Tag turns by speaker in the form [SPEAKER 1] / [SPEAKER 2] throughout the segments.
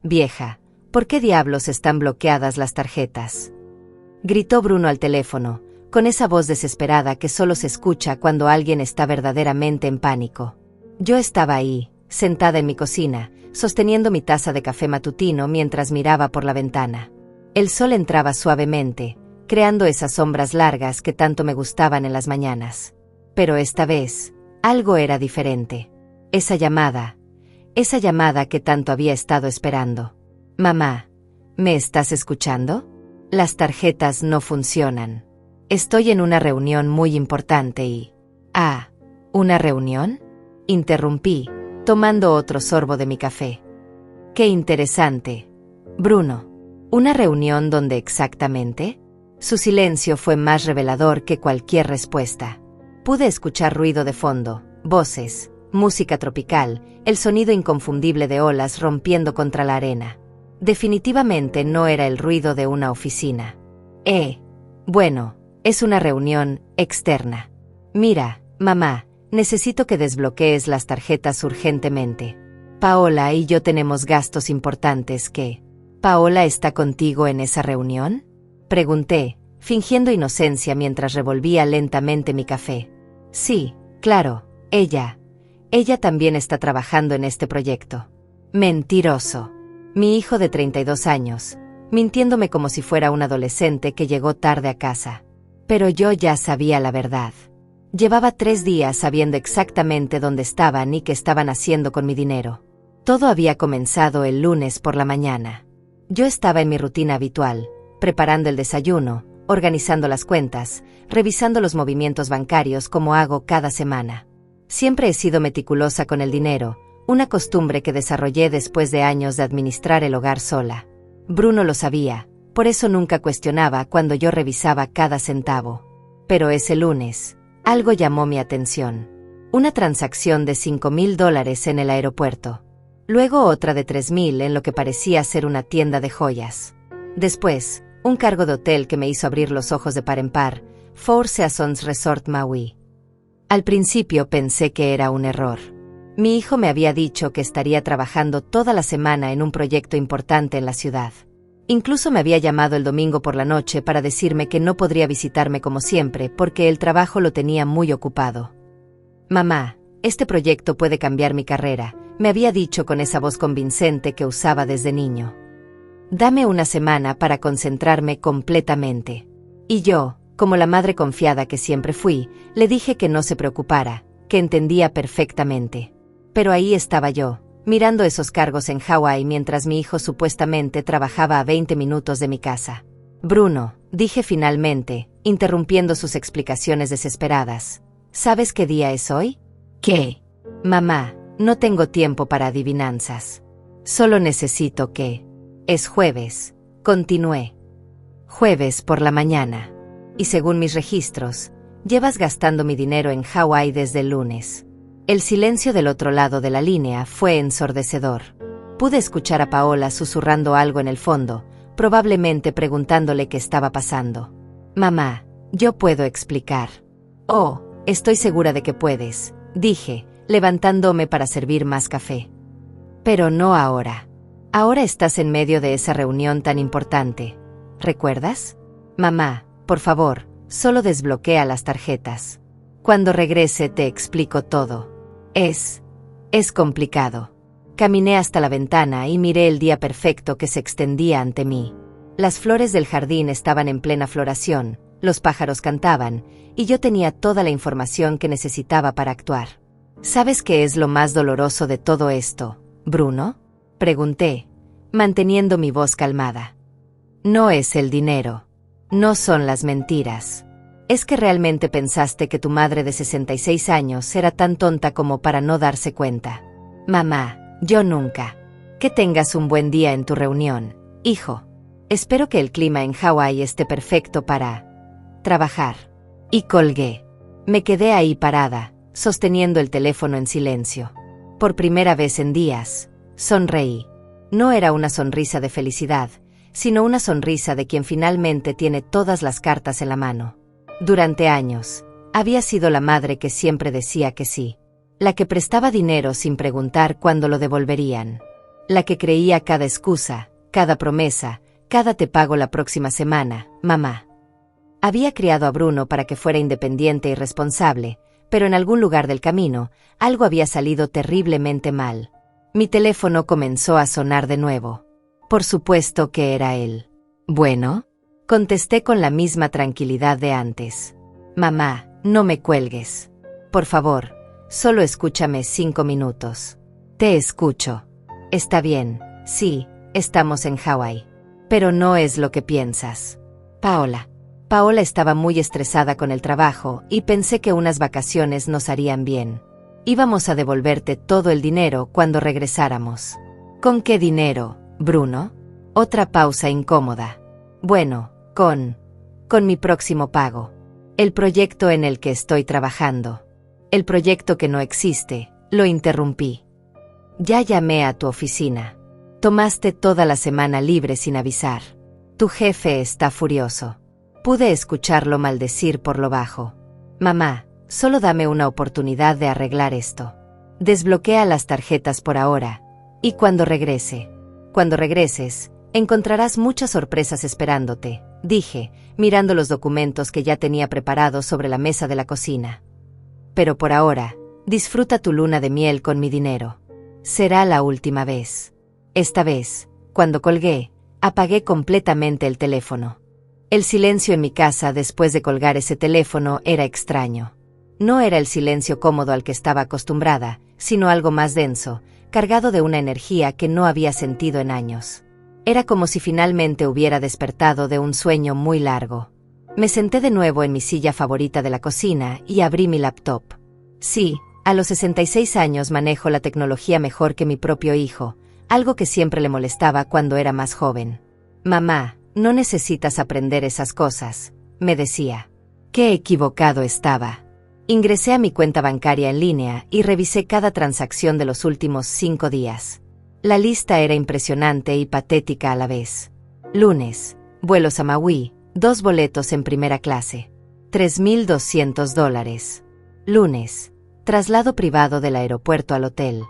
[SPEAKER 1] Vieja, ¿por qué diablos están bloqueadas las tarjetas?, gritó Bruno al teléfono, con esa voz desesperada que solo se escucha cuando alguien está verdaderamente en pánico. Yo estaba ahí, sentada en mi cocina, sosteniendo mi taza de café matutino mientras miraba por la ventana. El sol entraba suavemente, creando esas sombras largas que tanto me gustaban en las mañanas. Pero esta vez, algo era diferente. Esa llamada que tanto había estado esperando. Mamá, ¿me estás escuchando? Las tarjetas no funcionan. Estoy en una reunión muy importante y... Ah, ¿una reunión?, interrumpí, tomando otro sorbo de mi café. Qué interesante. Bruno, ¿una reunión dónde exactamente? Su silencio fue más revelador que cualquier respuesta. Pude escuchar ruido de fondo, voces, música tropical, el sonido inconfundible de olas rompiendo contra la arena. Definitivamente no era el ruido de una oficina. Bueno, es una reunión externa. Mira, mamá, necesito que desbloquees las tarjetas urgentemente. Paola y yo tenemos gastos importantes que... ¿Paola está contigo en esa reunión?, pregunté, fingiendo inocencia mientras revolvía lentamente mi café. Sí, claro, ella también está trabajando en este proyecto. Mentiroso. Mi hijo de 32 años, mintiéndome como si fuera un adolescente que llegó tarde a casa. Pero yo ya sabía la verdad. Llevaba 3 días sabiendo exactamente dónde estaban y qué estaban haciendo con mi dinero. Todo había comenzado el lunes por la mañana. Yo estaba en mi rutina habitual, preparando el desayuno, organizando las cuentas, revisando los movimientos bancarios como hago cada semana. Siempre he sido meticulosa con el dinero, una costumbre que desarrollé después de años de administrar el hogar sola. Bruno lo sabía, por eso nunca cuestionaba cuando yo revisaba cada centavo. Pero ese lunes, algo llamó mi atención. Una transacción de $5,000 en el aeropuerto. Luego otra de $3,000 en lo que parecía ser una tienda de joyas. Después, un cargo de hotel que me hizo abrir los ojos de par en par, Four Seasons Resort Maui. Al principio pensé que era un error. Mi hijo me había dicho que estaría trabajando toda la semana en un proyecto importante en la ciudad. Incluso me había llamado el domingo por la noche para decirme que no podría visitarme como siempre porque el trabajo lo tenía muy ocupado. Mamá, este proyecto puede cambiar mi carrera, me había dicho con esa voz convincente que usaba desde niño. Dame una semana para concentrarme completamente. Y yo, como la madre confiada que siempre fui, le dije que no se preocupara, que entendía perfectamente. Pero ahí estaba yo, mirando esos cargos en Hawái mientras mi hijo supuestamente trabajaba a 20 minutos de mi casa. Bruno, dije finalmente, interrumpiendo sus explicaciones desesperadas. ¿Sabes qué día es hoy? ¿Qué? Mamá, no tengo tiempo para adivinanzas. Solo necesito que... Es jueves, continué. Jueves por la mañana. Y según mis registros, llevas gastando mi dinero en Hawái desde el lunes. El silencio del otro lado de la línea fue ensordecedor. Pude escuchar a Paola susurrando algo en el fondo, probablemente preguntándole qué estaba pasando. Mamá, yo puedo explicar. Oh, estoy segura de que puedes, dije, levantándome para servir más café. Pero no ahora. Ahora estás en medio de esa reunión tan importante. ¿Recuerdas? Mamá, por favor, solo desbloquea las tarjetas. Cuando regrese te explico todo. Es complicado. Caminé hasta la ventana y miré el día perfecto que se extendía ante mí. Las flores del jardín estaban en plena floración, los pájaros cantaban, y yo tenía toda la información que necesitaba para actuar. ¿Sabes qué es lo más doloroso de todo esto, Bruno?, pregunté, manteniendo mi voz calmada. No es el dinero. No son las mentiras. ¿Es que realmente pensaste que tu madre de 66 años era tan tonta como para no darse cuenta? Mamá, yo nunca. Que tengas un buen día en tu reunión, hijo. Espero que el clima en Hawái esté perfecto para trabajar. Y colgué. Me quedé ahí parada, sosteniendo el teléfono en silencio. Por primera vez en días, sonreí. No era una sonrisa de felicidad, sino una sonrisa de quien finalmente tiene todas las cartas en la mano. Durante años, había sido la madre que siempre decía que sí, la que prestaba dinero sin preguntar cuándo lo devolverían. La que creía cada excusa, cada promesa, cada te pago la próxima semana, mamá. Había criado a Bruno para que fuera independiente y responsable, pero en algún lugar del camino, algo había salido terriblemente mal. Mi teléfono comenzó a sonar de nuevo. Por supuesto que era él. Bueno, contesté con la misma tranquilidad de antes. Mamá, no me cuelgues. Por favor, solo escúchame 5 minutos. Te escucho. Está bien, sí, estamos en Hawái. Pero no es lo que piensas. Paola. Paola estaba muy estresada con el trabajo y pensé que unas vacaciones nos harían bien. Íbamos a devolverte todo el dinero cuando regresáramos. ¿Con qué dinero, Bruno? Otra pausa incómoda. Bueno, con mi próximo pago. El proyecto en el que estoy trabajando. El proyecto que no existe, lo interrumpí. Ya llamé a tu oficina. Tomaste toda la semana libre sin avisar. Tu jefe está furioso. Pude escucharlo maldecir por lo bajo. Mamá, solo dame una oportunidad de arreglar esto. Desbloquea las tarjetas por ahora. Y cuando regreses, encontrarás muchas sorpresas esperándote, dije, mirando los documentos que ya tenía preparados sobre la mesa de la cocina. Pero por ahora, disfruta tu luna de miel con mi dinero. Será la última vez. Esta vez, cuando colgué, apagué completamente el teléfono. El silencio en mi casa después de colgar ese teléfono era extraño. No era el silencio cómodo al que estaba acostumbrada, sino algo más denso, cargado de una energía que no había sentido en años. Era como si finalmente hubiera despertado de un sueño muy largo. Me senté de nuevo en mi silla favorita de la cocina y abrí mi laptop. Sí, a los 66 años manejo la tecnología mejor que mi propio hijo, algo que siempre le molestaba cuando era más joven. Mamá, no necesitas aprender esas cosas, me decía. Qué equivocado estaba. Ingresé a mi cuenta bancaria en línea y revisé cada transacción de los últimos 5 días. La lista era impresionante y patética a la vez. Lunes, vuelos a Maui, 2 boletos en primera clase. $3,200. Lunes, traslado privado del aeropuerto al hotel.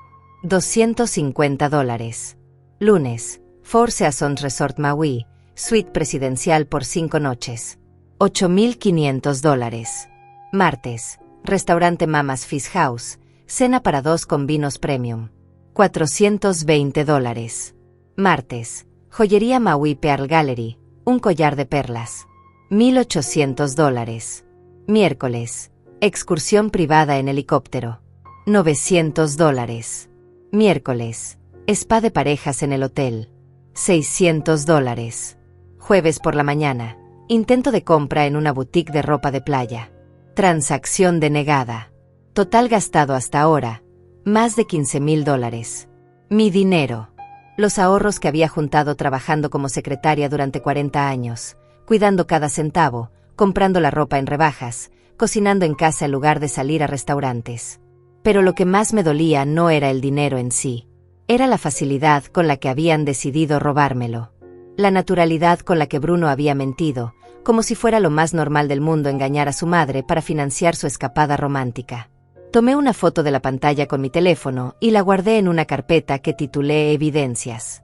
[SPEAKER 1] $250. Lunes, Four Seasons Resort Maui, suite presidencial por 5 noches. $8,500. Martes, restaurante Mama's Fish House, cena para 2 con vinos premium. $420. Martes, joyería Maui Pearl Gallery, un collar de perlas. $1,800. Miércoles, excursión privada en helicóptero. $900. Miércoles, spa de parejas en el hotel. $600. Jueves por la mañana, intento de compra en una boutique de ropa de playa. Transacción denegada. Total gastado hasta ahora, más de $15,000. Mi dinero. Los ahorros que había juntado trabajando como secretaria durante 40 años, cuidando cada centavo, comprando la ropa en rebajas, cocinando en casa en lugar de salir a restaurantes. Pero lo que más me dolía no era el dinero en sí. Era la facilidad con la que habían decidido robármelo. La naturalidad con la que Bruno había mentido, como si fuera lo más normal del mundo engañar a su madre para financiar su escapada romántica. Tomé una foto de la pantalla con mi teléfono y la guardé en una carpeta que titulé Evidencias.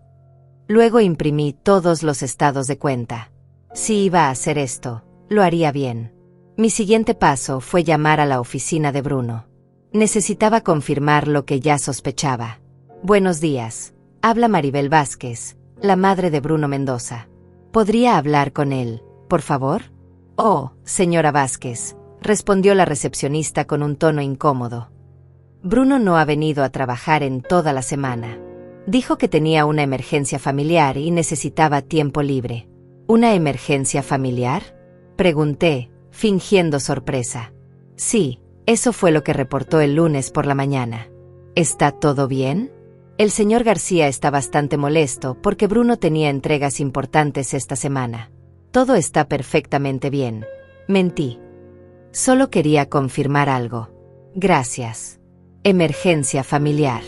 [SPEAKER 1] Luego imprimí todos los estados de cuenta. Si iba a hacer esto, lo haría bien. Mi siguiente paso fue llamar a la oficina de Bruno. Necesitaba confirmar lo que ya sospechaba. Buenos días, habla Maribel Vázquez, la madre de Bruno Mendoza. ¿Podría hablar con él, por favor? Oh, señora Vázquez, respondió la recepcionista con un tono incómodo. Bruno no ha venido a trabajar en toda la semana. Dijo que tenía una emergencia familiar y necesitaba tiempo libre. ¿Una emergencia familiar?, pregunté, fingiendo sorpresa. Sí, eso fue lo que reportó el lunes por la mañana. ¿Está todo bien? El señor García está bastante molesto porque Bruno tenía entregas importantes esta semana. Todo está perfectamente bien. Mentí. Solo quería confirmar algo. Gracias. Emergencia familiar.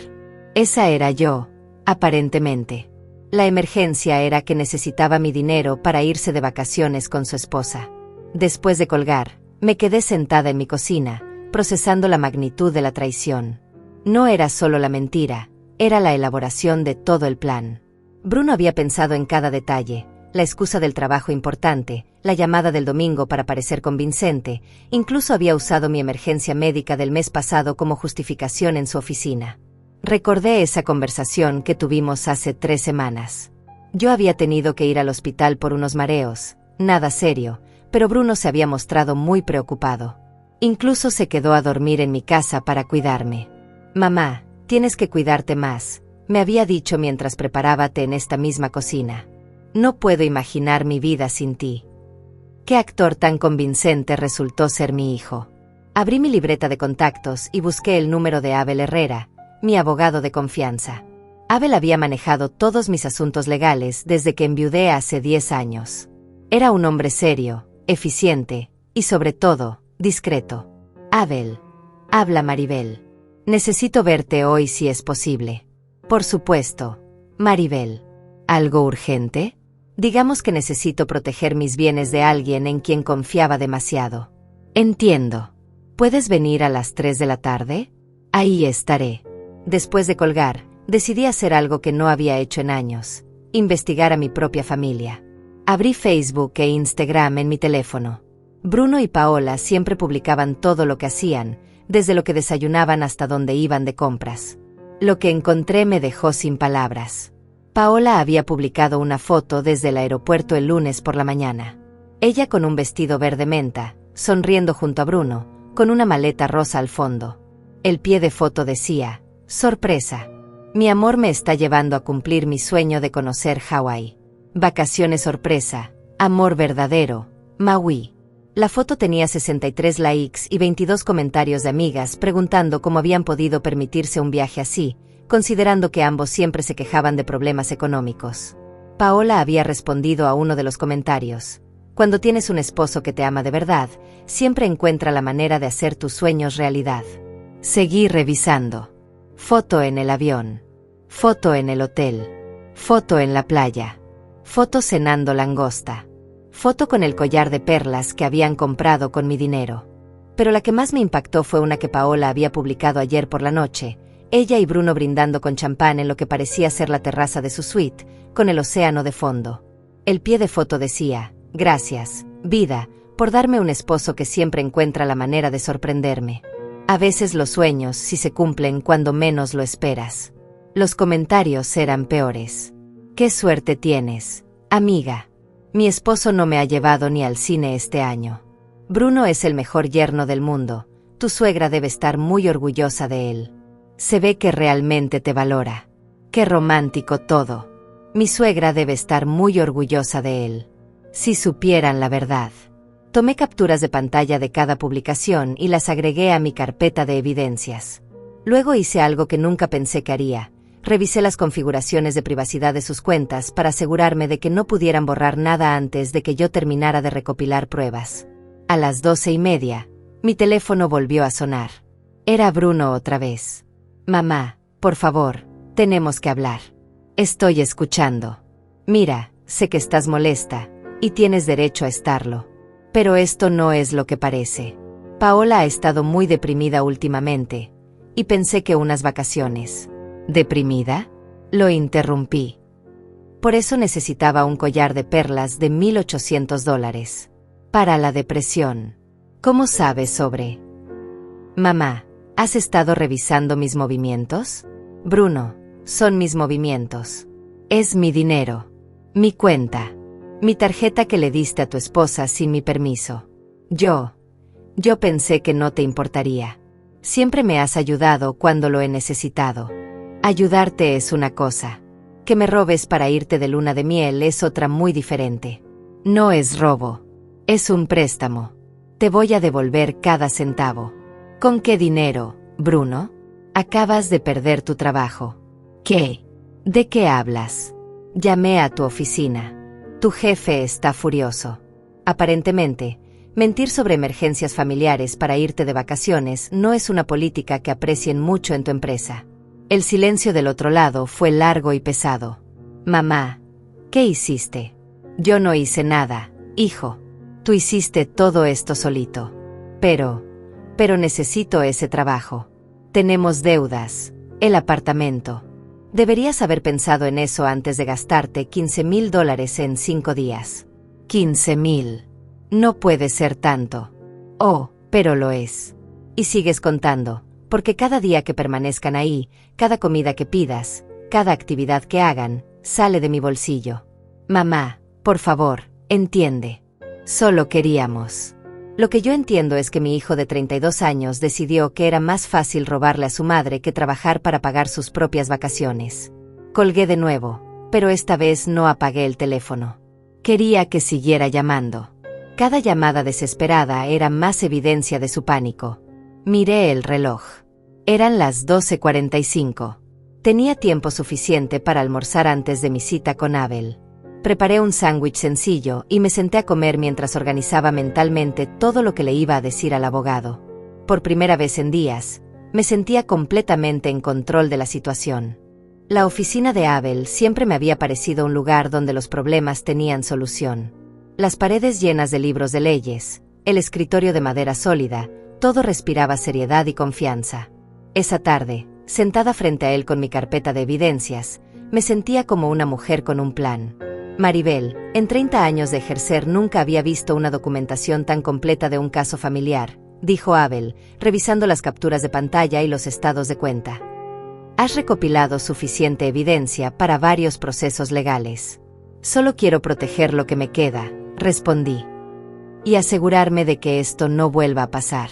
[SPEAKER 1] Esa era yo, aparentemente. La emergencia era que necesitaba mi dinero para irse de vacaciones con su esposa. Después de colgar, me quedé sentada en mi cocina, procesando la magnitud de la traición. No era solo la mentira, Era la elaboración de todo el plan. Bruno había pensado en cada detalle, la excusa del trabajo importante, la llamada del domingo para parecer convincente, incluso había usado mi emergencia médica del mes pasado como justificación en su oficina. Recordé esa conversación que tuvimos hace 3 semanas. Yo había tenido que ir al hospital por unos mareos, nada serio, pero Bruno se había mostrado muy preocupado. Incluso se quedó a dormir en mi casa para cuidarme. «Mamá, tienes que cuidarte más», me había dicho mientras preparaba té en esta misma cocina. «No puedo imaginar mi vida sin ti». Qué actor tan convincente resultó ser mi hijo. Abrí mi libreta de contactos y busqué el número de Abel Herrera, mi abogado de confianza. Abel había manejado todos mis asuntos legales desde que enviudé hace 10 años. Era un hombre serio, eficiente y, sobre todo, discreto. «Abel», habla Maribel. «Necesito verte hoy si es posible». «Por supuesto, Maribel». «¿Algo urgente?» «Digamos que necesito proteger mis bienes de alguien en quien confiaba demasiado». «Entiendo. ¿Puedes venir a las 3 de la tarde?» «Ahí estaré». Después de colgar, decidí hacer algo que no había hecho en años: investigar a mi propia familia. Abrí Facebook e Instagram en mi teléfono. Bruno y Paola siempre publicaban todo lo que hacían, desde lo que desayunaban hasta dónde iban de compras. Lo que encontré me dejó sin palabras. Paola había publicado una foto desde el aeropuerto el lunes por la mañana. Ella con un vestido verde menta, sonriendo junto a Bruno, con una maleta rosa al fondo. El pie de foto decía: «Sorpresa. Mi amor me está llevando a cumplir mi sueño de conocer Hawái. Vacaciones sorpresa. Amor verdadero. Maui». La foto tenía 63 likes y 22 comentarios de amigas preguntando cómo habían podido permitirse un viaje así, considerando que ambos siempre se quejaban de problemas económicos. Paola había respondido a uno de los comentarios: «Cuando tienes un esposo que te ama de verdad, siempre encuentra la manera de hacer tus sueños realidad». Seguí revisando. Foto en el avión. Foto en el hotel. Foto en la playa. Foto cenando langosta. Foto con el collar de perlas que habían comprado con mi dinero. Pero la que más me impactó fue una que Paola había publicado ayer por la noche, ella y Bruno brindando con champán en lo que parecía ser la terraza de su suite, con el océano de fondo. El pie de foto decía: «Gracias, vida, por darme un esposo que siempre encuentra la manera de sorprenderme». A veces los sueños sí se cumplen cuando menos lo esperas. Los comentarios eran peores. «Qué suerte tienes, amiga. Mi esposo no me ha llevado ni al cine este año. Bruno es el mejor yerno del mundo. Tu suegra debe estar muy orgullosa de él. Se ve que realmente te valora. Qué romántico todo. Mi suegra debe estar muy orgullosa de él. Si supieran la verdad». Tomé capturas de pantalla de cada publicación y las agregué a mi carpeta de evidencias. Luego hice algo que nunca pensé que haría. Revisé las configuraciones de privacidad de sus cuentas para asegurarme de que no pudieran borrar nada antes de que yo terminara de recopilar pruebas. A las 12:30, mi teléfono volvió a sonar. Era Bruno otra vez. «Mamá, por favor, tenemos que hablar. Estoy escuchando. Mira, sé que estás molesta, y tienes derecho a estarlo. Pero esto no es lo que parece. Paola ha estado muy deprimida últimamente, y pensé que unas vacaciones». «¿Deprimida?», lo interrumpí. «Por eso necesitaba un collar de perlas de $1,800. Para la depresión. ¿Cómo sabes sobre...?» «Mamá, ¿has estado revisando mis movimientos?». «Bruno, son mis movimientos. Es mi dinero. Mi cuenta. Mi tarjeta que le diste a tu esposa sin mi permiso. Yo pensé que no te importaría. Siempre me has ayudado cuando lo he necesitado. Ayudarte es una cosa. Que me robes para irte de luna de miel es otra muy diferente. No es robo. Es un préstamo. Te voy a devolver cada centavo». «¿Con qué dinero, Bruno? Acabas de perder tu trabajo». «¿Qué? ¿De qué hablas?». «Llamé a tu oficina. Tu jefe está furioso. Aparentemente, mentir sobre emergencias familiares para irte de vacaciones no es una política que aprecien mucho en tu empresa». El silencio del otro lado fue largo y pesado. «Mamá, ¿qué hiciste?». «Yo no hice nada, hijo. Tú hiciste todo esto solito. Pero necesito ese trabajo. Tenemos deudas, el apartamento. Deberías haber pensado en eso antes de gastarte $15,000 en 5 días. 15,000. No puede ser tanto. Oh, pero lo es. Y sigues contando, porque cada día que permanezcan ahí, cada comida que pidas, cada actividad que hagan, sale de mi bolsillo. Mamá, por favor, entiende. Solo queríamos. Lo que yo entiendo es que mi hijo de 32 años decidió que era más fácil robarle a su madre que trabajar para pagar sus propias vacaciones. Colgué de nuevo, pero esta vez no apagué el teléfono. Quería que siguiera llamando. Cada llamada desesperada era más evidencia de su pánico. Miré el reloj. Eran las 12:45. Tenía tiempo suficiente para almorzar antes de mi cita con Abel. Preparé un sándwich sencillo y me senté a comer mientras organizaba mentalmente todo lo que le iba a decir al abogado. Por primera vez en días, me sentía completamente en control de la situación. La oficina de Abel siempre me había parecido un lugar donde los problemas tenían solución. Las paredes llenas de libros de leyes, el escritorio de madera sólida, todo respiraba seriedad y confianza. Esa tarde, sentada frente a él con mi carpeta de evidencias, me sentía como una mujer con un plan. Maribel, en 30 años de ejercer nunca había visto una documentación tan completa de un caso familiar, dijo Abel, revisando las capturas de pantalla y los estados de cuenta. Has recopilado suficiente evidencia para varios procesos legales. Solo quiero proteger lo que me queda, respondí. Y asegurarme de que esto no vuelva a pasar.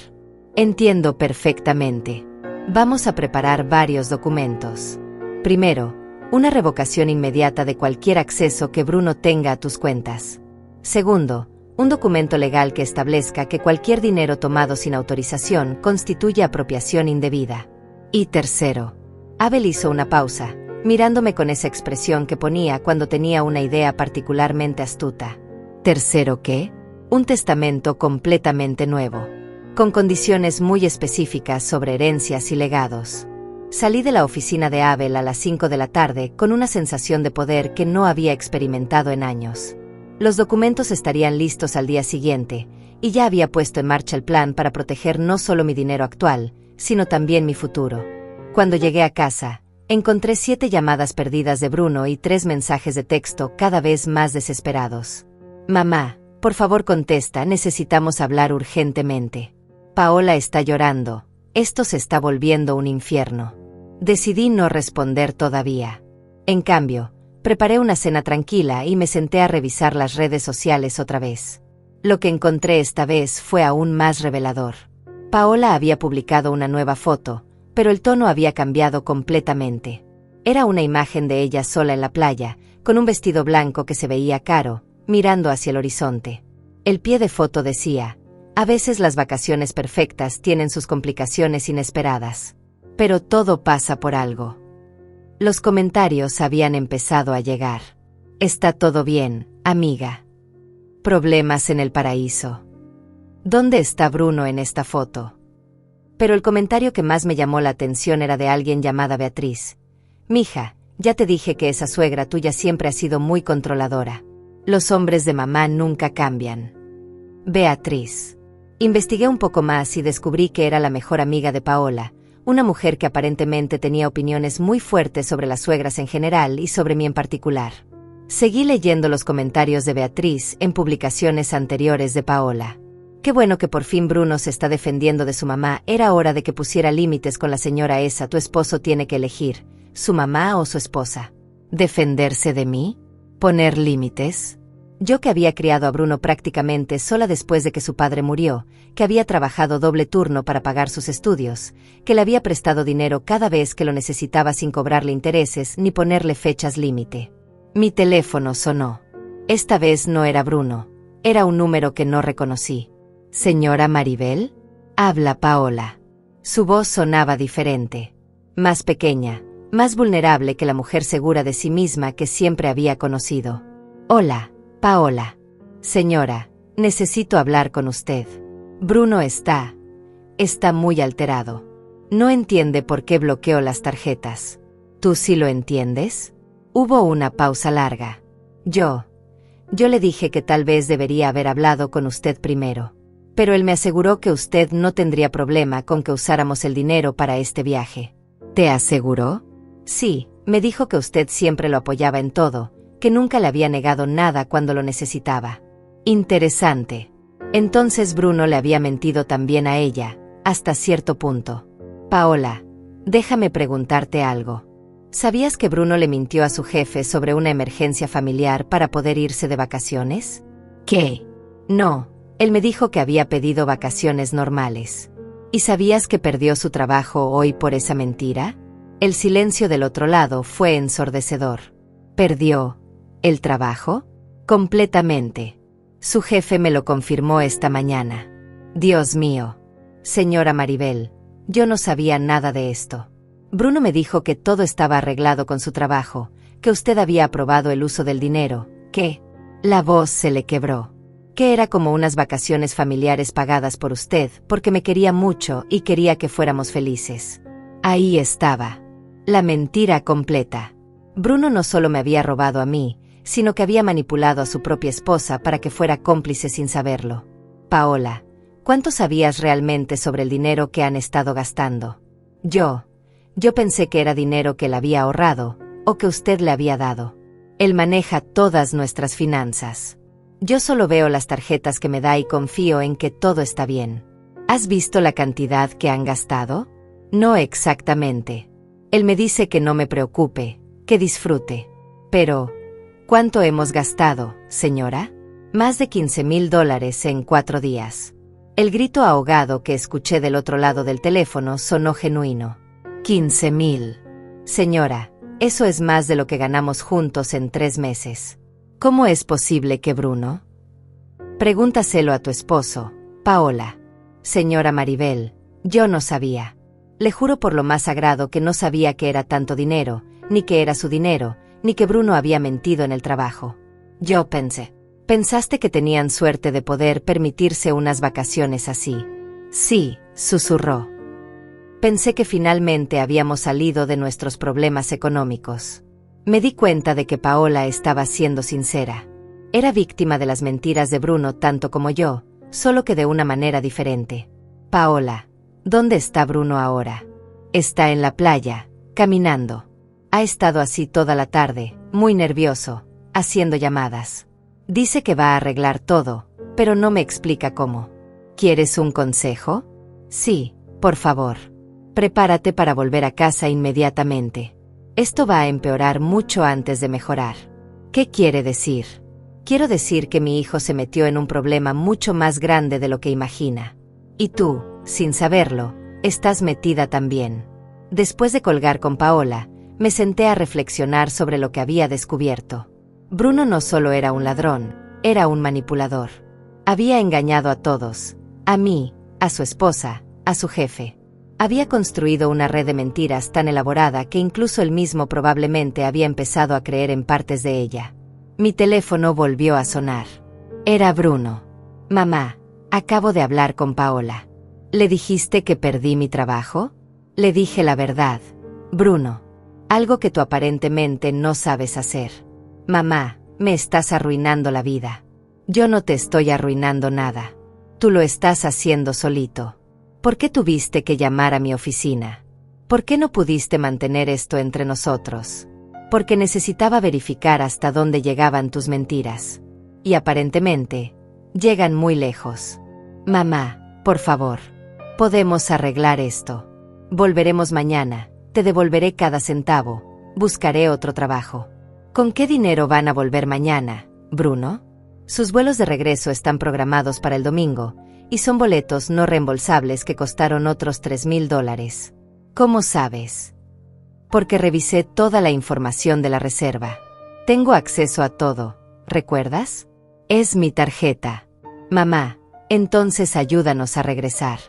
[SPEAKER 1] Entiendo perfectamente. Vamos a preparar varios documentos. Primero, una revocación inmediata de cualquier acceso que Bruno tenga a tus cuentas. Segundo, un documento legal que establezca que cualquier dinero tomado sin autorización constituye apropiación indebida. Y tercero, Abel hizo una pausa, mirándome con esa expresión que ponía cuando tenía una idea particularmente astuta. ¿Tercero qué? Un testamento completamente nuevo, con condiciones muy específicas sobre herencias y legados. Salí de la oficina de Abel a las 5 de la tarde con una sensación de poder que no había experimentado en años. Los documentos estarían listos al día siguiente, y ya había puesto en marcha el plan para proteger no solo mi dinero actual, sino también mi futuro. Cuando llegué a casa, encontré 7 llamadas perdidas de Bruno y 3 mensajes de texto cada vez más desesperados. Mamá, por favor contesta, necesitamos hablar urgentemente. Paola está llorando, esto se está volviendo un infierno. Decidí no responder todavía. En cambio, preparé una cena tranquila y me senté a revisar las redes sociales otra vez. Lo que encontré esta vez fue aún más revelador. Paola había publicado una nueva foto, pero el tono había cambiado completamente. Era una imagen de ella sola en la playa, con un vestido blanco que se veía caro, mirando hacia el horizonte. El pie de foto decía: a veces las vacaciones perfectas tienen sus complicaciones inesperadas. Pero todo pasa por algo. Los comentarios habían empezado a llegar. Está todo bien, amiga. Problemas en el paraíso. ¿Dónde está Bruno en esta foto? Pero el comentario que más me llamó la atención era de alguien llamada Beatriz. Mija, ya te dije que esa suegra tuya siempre ha sido muy controladora. Los hombres de mamá nunca cambian. Beatriz. Investigué un poco más y descubrí que era la mejor amiga de Paola, una mujer que aparentemente tenía opiniones muy fuertes sobre las suegras en general y sobre mí en particular. Seguí leyendo los comentarios de Beatriz en publicaciones anteriores de Paola. Qué bueno que por fin Bruno se está defendiendo de su mamá, era hora de que pusiera límites con la señora esa, tu esposo tiene que elegir, su mamá o su esposa. ¿Defenderse de mí? ¿Poner límites? Yo que había criado a Bruno prácticamente sola después de que su padre murió, que había trabajado doble turno para pagar sus estudios, que le había prestado dinero cada vez que lo necesitaba sin cobrarle intereses ni ponerle fechas límite. Mi teléfono sonó. Esta vez no era Bruno, era un número que no reconocí. ¿Señora Maribel? Habla Paola. Su voz sonaba diferente, más pequeña, más vulnerable que la mujer segura de sí misma que siempre había conocido. Hola, Paola. Señora, necesito hablar con usted. Bruno está muy alterado. No entiende por qué bloqueó las tarjetas. ¿Tú sí lo entiendes? Hubo una pausa larga. Yo le dije que tal vez debería haber hablado con usted primero. Pero él me aseguró que usted no tendría problema con que usáramos el dinero para este viaje. ¿Te aseguró? Sí, Me dijo que usted siempre lo apoyaba en todo, que nunca le había negado nada cuando lo necesitaba. Interesante. Entonces Bruno le había mentido también a ella, hasta cierto punto. Paola, déjame preguntarte algo. ¿Sabías que Bruno le mintió a su jefe sobre una emergencia familiar para poder irse de vacaciones? ¿Qué? No, él me dijo que había pedido vacaciones normales. ¿Y sabías que perdió su trabajo hoy por esa mentira? El silencio del otro lado fue ensordecedor. ¿Perdió el trabajo? Completamente. Su jefe me lo confirmó esta mañana. Dios mío. Señora Maribel, yo no sabía nada de esto. Bruno me dijo que todo estaba arreglado con su trabajo, que usted había aprobado el uso del dinero, que... La voz se le quebró. Que era como unas vacaciones familiares pagadas por usted, porque me quería mucho y quería que fuéramos felices. Ahí estaba. La mentira completa. Bruno no solo me había robado a mí, sino que había manipulado a su propia esposa para que fuera cómplice sin saberlo. Paola, ¿cuánto sabías realmente sobre el dinero que han estado gastando? Yo pensé que era dinero que él había ahorrado, o que usted le había dado. Él maneja todas nuestras finanzas. Yo solo veo las tarjetas que me da y confío en que todo está bien. ¿Has visto la cantidad que han gastado? No exactamente. Él me dice que no me preocupe, que disfrute. Pero, ¿cuánto hemos gastado, señora? Más de $15,000 en 4 días. El grito ahogado que escuché del otro lado del teléfono sonó genuino. 15,000. Señora, eso es más de lo que ganamos juntos en 3 meses. ¿Cómo es posible que Bruno? Pregúntaselo a tu esposo, Paola. Señora Maribel, yo no sabía. Le juro por lo más sagrado que no sabía que era tanto dinero, ni que era su dinero, ni que Bruno había mentido en el trabajo. Yo pensé. ¿Pensaste que tenían suerte de poder permitirse unas vacaciones así? Sí, susurró. Pensé que finalmente habíamos salido de nuestros problemas económicos. Me di cuenta de que Paola estaba siendo sincera. Era víctima de las mentiras de Bruno tanto como yo, solo que de una manera diferente. Paola, ¿dónde está Bruno ahora? Está en la playa, caminando. Ha estado así toda la tarde, muy nervioso, haciendo llamadas. Dice que va a arreglar todo, pero no me explica cómo. ¿Quieres un consejo? Sí, por favor. Prepárate para volver a casa inmediatamente. Esto va a empeorar mucho antes de mejorar. ¿Qué quiere decir? Quiero decir que mi hijo se metió en un problema mucho más grande de lo que imagina. Y tú, sin saberlo, estás metida también. Después de colgar con Paola, me senté a reflexionar sobre lo que había descubierto. Bruno no solo era un ladrón, era un manipulador. Había engañado a todos, a mí, a su esposa, a su jefe. Había construido una red de mentiras tan elaborada que incluso él mismo probablemente había empezado a creer en partes de ella. Mi teléfono volvió a sonar. Era Bruno. Mamá, acabo de hablar con Paola. ¿Le dijiste que perdí mi trabajo? Le dije la verdad. Bruno. Algo que tú aparentemente no sabes hacer. Mamá, me estás arruinando la vida. Yo no te estoy arruinando nada. Tú lo estás haciendo solito. ¿Por qué tuviste que llamar a mi oficina? ¿Por qué no pudiste mantener esto entre nosotros? Porque necesitaba verificar hasta dónde llegaban tus mentiras. Y aparentemente, llegan muy lejos. Mamá, por favor. Podemos arreglar esto. Volveremos mañana, te devolveré cada centavo, buscaré otro trabajo. ¿Con qué dinero van a volver mañana, Bruno? Sus vuelos de regreso están programados para el domingo, y son boletos no reembolsables que costaron otros $3,000. ¿Cómo sabes? Porque revisé toda la información de la reserva. Tengo acceso a todo, ¿recuerdas? Es mi tarjeta. Mamá, entonces ayúdanos a regresar.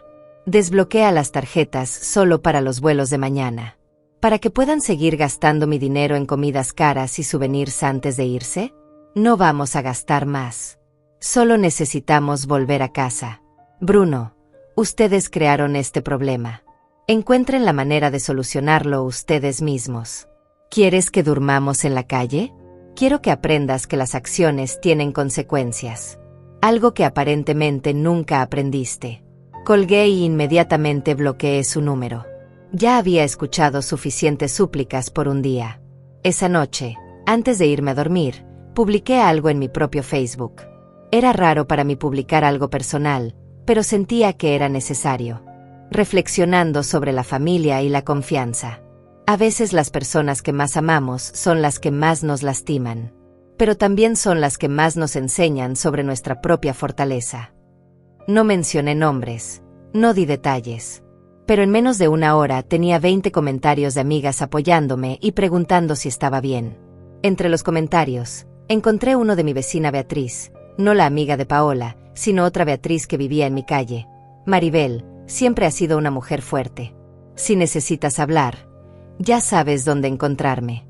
[SPEAKER 1] Desbloquea las tarjetas solo para los vuelos de mañana. ¿Para que puedan seguir gastando mi dinero en comidas caras y souvenirs antes de irse? No vamos a gastar más. Solo necesitamos volver a casa. Bruno, ustedes crearon este problema. Encuentren la manera de solucionarlo ustedes mismos. ¿Quieres que durmamos en la calle? Quiero que aprendas que las acciones tienen consecuencias. Algo que aparentemente nunca aprendiste. Colgué y inmediatamente bloqueé su número. Ya había escuchado suficientes súplicas por un día. Esa noche, antes de irme a dormir, publiqué algo en mi propio Facebook. Era raro para mí publicar algo personal, pero sentía que era necesario. Reflexionando sobre la familia y la confianza. A veces las personas que más amamos son las que más nos lastiman, pero también son las que más nos enseñan sobre nuestra propia fortaleza. No mencioné nombres, no di detalles, pero en menos de una hora tenía 20 comentarios de amigas apoyándome y preguntando si estaba bien. Entre los comentarios, encontré uno de mi vecina Beatriz, no la amiga de Paola, sino otra Beatriz que vivía en mi calle. Maribel, siempre has sido una mujer fuerte. Si necesitas hablar, ya sabes dónde encontrarme.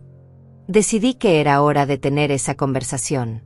[SPEAKER 1] Decidí que era hora de tener esa conversación.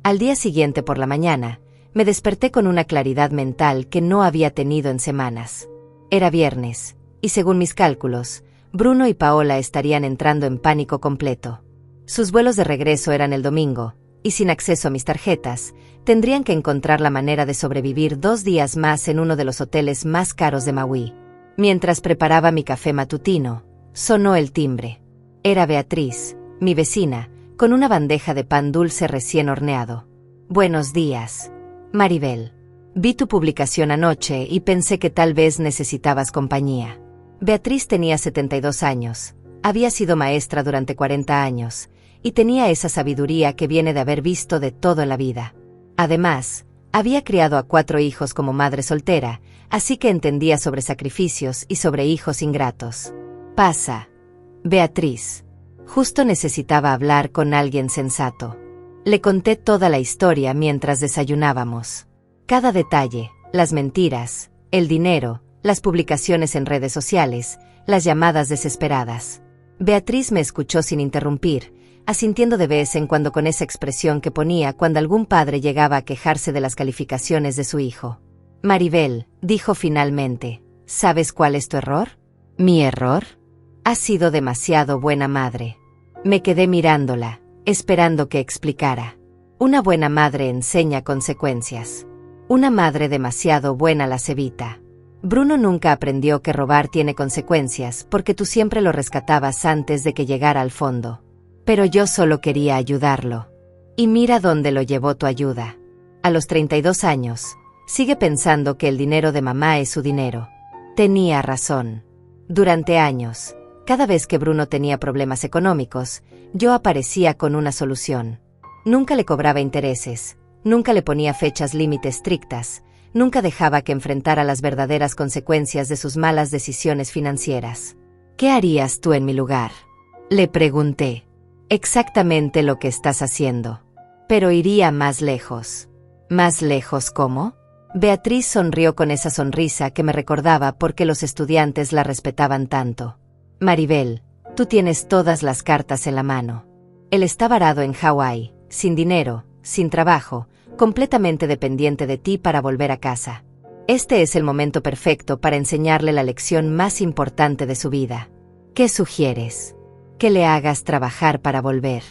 [SPEAKER 1] Al día siguiente por la mañana, me desperté con una claridad mental que no había tenido en semanas. Era viernes, y según mis cálculos, Bruno y Paola estarían entrando en pánico completo. Sus vuelos de regreso eran el domingo, y sin acceso a mis tarjetas, tendrían que encontrar la manera de sobrevivir 2 días más en uno de los hoteles más caros de Maui. Mientras preparaba mi café matutino, sonó el timbre. Era Beatriz, mi vecina, con una bandeja de pan dulce recién horneado. Buenos días, Maribel. Vi tu publicación anoche y pensé que tal vez necesitabas compañía. Beatriz tenía 72 años, había sido maestra durante 40 años, y tenía esa sabiduría que viene de haber visto de todo en la vida. Además, había criado a 4 hijos como madre soltera, así que entendía sobre sacrificios y sobre hijos ingratos. Pasa, Beatriz. Justo necesitaba hablar con alguien sensato. Le conté toda la historia mientras desayunábamos. Cada detalle, las mentiras, el dinero, las publicaciones en redes sociales, las llamadas desesperadas. Beatriz me escuchó sin interrumpir, asintiendo de vez en cuando con esa expresión que ponía cuando algún padre llegaba a quejarse de las calificaciones de su hijo. Maribel, dijo finalmente, ¿sabes cuál es tu error? ¿Mi error? Has sido demasiado buena madre. Me quedé mirándola, esperando que explicara. Una buena madre enseña consecuencias. Una madre demasiado buena las evita. Bruno nunca aprendió que robar tiene consecuencias porque tú siempre lo rescatabas antes de que llegara al fondo. Pero yo solo quería ayudarlo. Y mira dónde lo llevó tu ayuda. A los 32 años, sigue pensando que el dinero de mamá es su dinero. Tenía razón. Durante años, cada vez que Bruno tenía problemas económicos, yo aparecía con una solución. Nunca le cobraba intereses, nunca le ponía fechas límite estrictas, nunca dejaba que enfrentara las verdaderas consecuencias de sus malas decisiones financieras. ¿Qué harías tú en mi lugar? Le pregunté. Exactamente lo que estás haciendo. Pero iría más lejos. ¿Más lejos cómo? Beatriz sonrió con esa sonrisa que me recordaba por qué los estudiantes la respetaban tanto. Maribel, tú tienes todas las cartas en la mano. Él está varado en Hawái, sin dinero, sin trabajo, completamente dependiente de ti para volver a casa. Este es el momento perfecto para enseñarle la lección más importante de su vida. ¿Qué sugieres? Que le hagas trabajar para volver.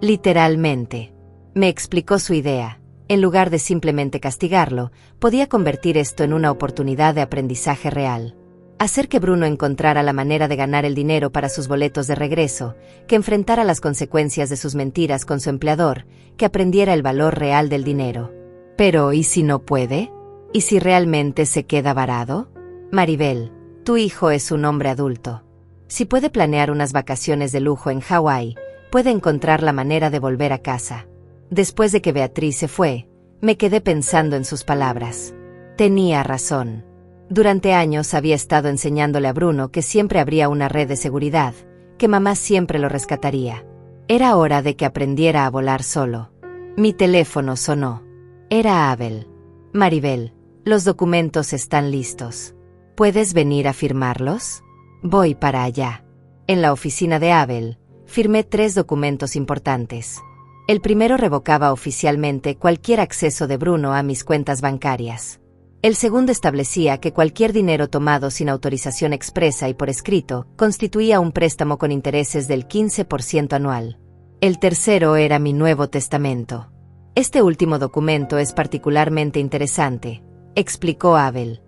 [SPEAKER 1] Literalmente. Me explicó su idea. En lugar de simplemente castigarlo, podía convertir esto en una oportunidad de aprendizaje real. Hacer que Bruno encontrara la manera de ganar el dinero para sus boletos de regreso, que enfrentara las consecuencias de sus mentiras con su empleador, que aprendiera el valor real del dinero. Pero, ¿y si no puede? ¿Y si realmente se queda varado? Maribel, tu hijo es un hombre adulto. Si puede planear unas vacaciones de lujo en Hawái, puede encontrar la manera de volver a casa. Después de que Beatriz se fue, me quedé pensando en sus palabras. Tenía razón. Durante años había estado enseñándole a Bruno que siempre habría una red de seguridad, que mamá siempre lo rescataría. Era hora de que aprendiera a volar solo. Mi teléfono sonó. Era Abel. Maribel, los documentos están listos. ¿Puedes venir a firmarlos? Voy para allá. En la oficina de Abel, firmé 3 documentos importantes. El primero revocaba oficialmente cualquier acceso de Bruno a mis cuentas bancarias. El segundo establecía que cualquier dinero tomado sin autorización expresa y por escrito constituía un préstamo con intereses del 15% anual. El tercero era mi nuevo testamento. Este último documento es particularmente interesante, explicó Abel.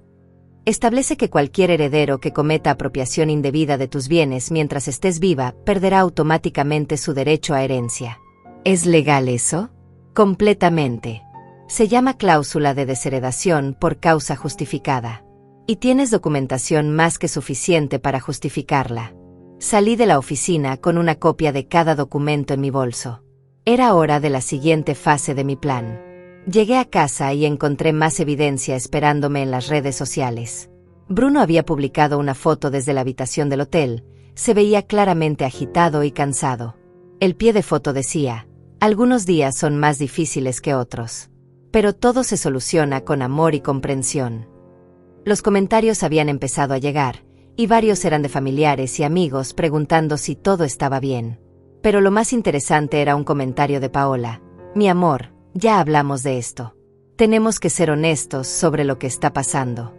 [SPEAKER 1] Establece que cualquier heredero que cometa apropiación indebida de tus bienes mientras estés viva perderá automáticamente su derecho a herencia. ¿Es legal eso? Completamente. Se llama cláusula de desheredación por causa justificada. Y tienes documentación más que suficiente para justificarla. Salí de la oficina con una copia de cada documento en mi bolso. Era hora de la siguiente fase de mi plan. Llegué a casa y encontré más evidencia esperándome en las redes sociales. Bruno había publicado una foto desde la habitación del hotel. Se veía claramente agitado y cansado. El pie de foto decía: algunos días son más difíciles que otros. Pero todo se soluciona con amor y comprensión. Los comentarios habían empezado a llegar, y varios eran de familiares y amigos preguntando si todo estaba bien. Pero lo más interesante era un comentario de Paola: mi amor, ya hablamos de esto. Tenemos que ser honestos sobre lo que está pasando.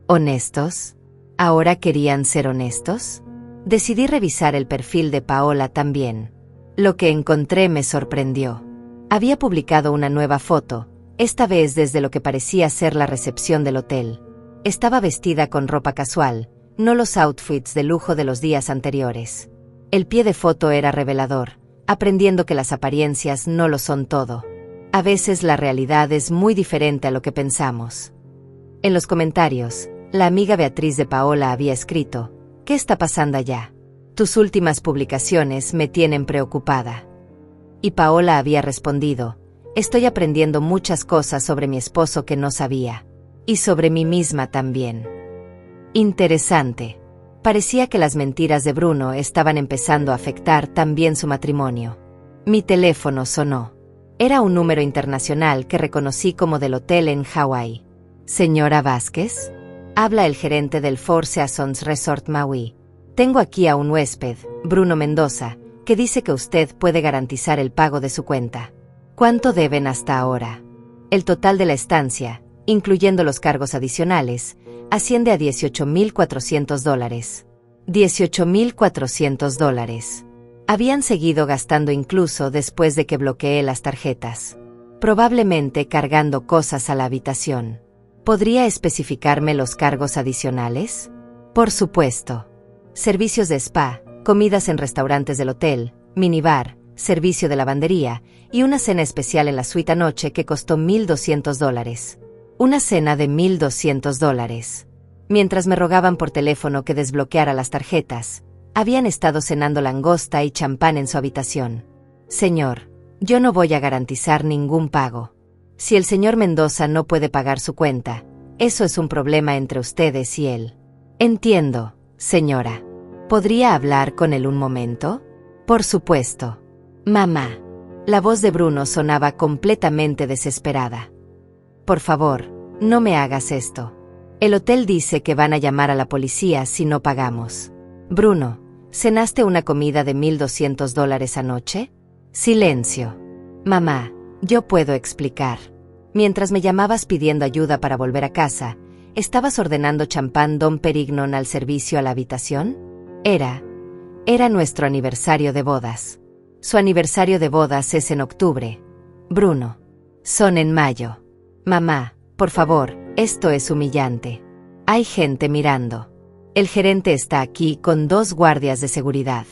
[SPEAKER 1] ¿Honestos? ¿Ahora querían ser honestos? Decidí revisar el perfil de Paola también. Lo que encontré me sorprendió. Había publicado una nueva foto, esta vez desde lo que parecía ser la recepción del hotel. Estaba vestida con ropa casual, no los outfits de lujo de los días anteriores. El pie de foto era revelador, aprendiendo que las apariencias no lo son todo. A veces la realidad es muy diferente a lo que pensamos. En los comentarios, la amiga Beatriz de Paola había escrito: ¿qué está pasando allá? Tus últimas publicaciones me tienen preocupada. Y Paola había respondido: estoy aprendiendo muchas cosas sobre mi esposo que no sabía. Y sobre mí misma también. Interesante. Parecía que las mentiras de Bruno estaban empezando a afectar también su matrimonio. Mi teléfono sonó. Era un número internacional que reconocí como del hotel en Hawái. ¿Señora Vázquez? Habla el gerente del Four Seasons Resort Maui. Tengo aquí a un huésped, Bruno Mendoza, que dice que usted puede garantizar el pago de su cuenta. ¿Cuánto deben hasta ahora? El total de la estancia, incluyendo los cargos adicionales, asciende a $18,400. $18,400. Habían seguido gastando incluso después de que bloqueé las tarjetas. Probablemente cargando cosas a la habitación. ¿Podría especificarme los cargos adicionales? Por supuesto. Servicios de spa, comidas en restaurantes del hotel, minibar, servicio de lavandería y una cena especial en la suite anoche que costó $1,200. Una cena de $1,200. Mientras me rogaban por teléfono que desbloqueara las tarjetas, habían estado cenando langosta y champán en su habitación. Señor, yo no voy a garantizar ningún pago. Si el señor Mendoza no puede pagar su cuenta, eso es un problema entre ustedes y él. Entiendo, señora. ¿Podría hablar con él un momento? Por supuesto. Mamá. La voz de Bruno sonaba completamente desesperada. Por favor, no me hagas esto. El hotel dice que van a llamar a la policía si no pagamos. Bruno, ¿cenaste una comida de $1,200 anoche? Silencio. Mamá, yo puedo explicar. Mientras me llamabas pidiendo ayuda para volver a casa, ¿estabas ordenando champán Dom Perignon al servicio a la habitación? Era nuestro aniversario de bodas. Su aniversario de bodas es en octubre. Bruno. Son en mayo. Mamá, por favor, esto es humillante. Hay gente mirando. El gerente está aquí con 2 guardias de seguridad.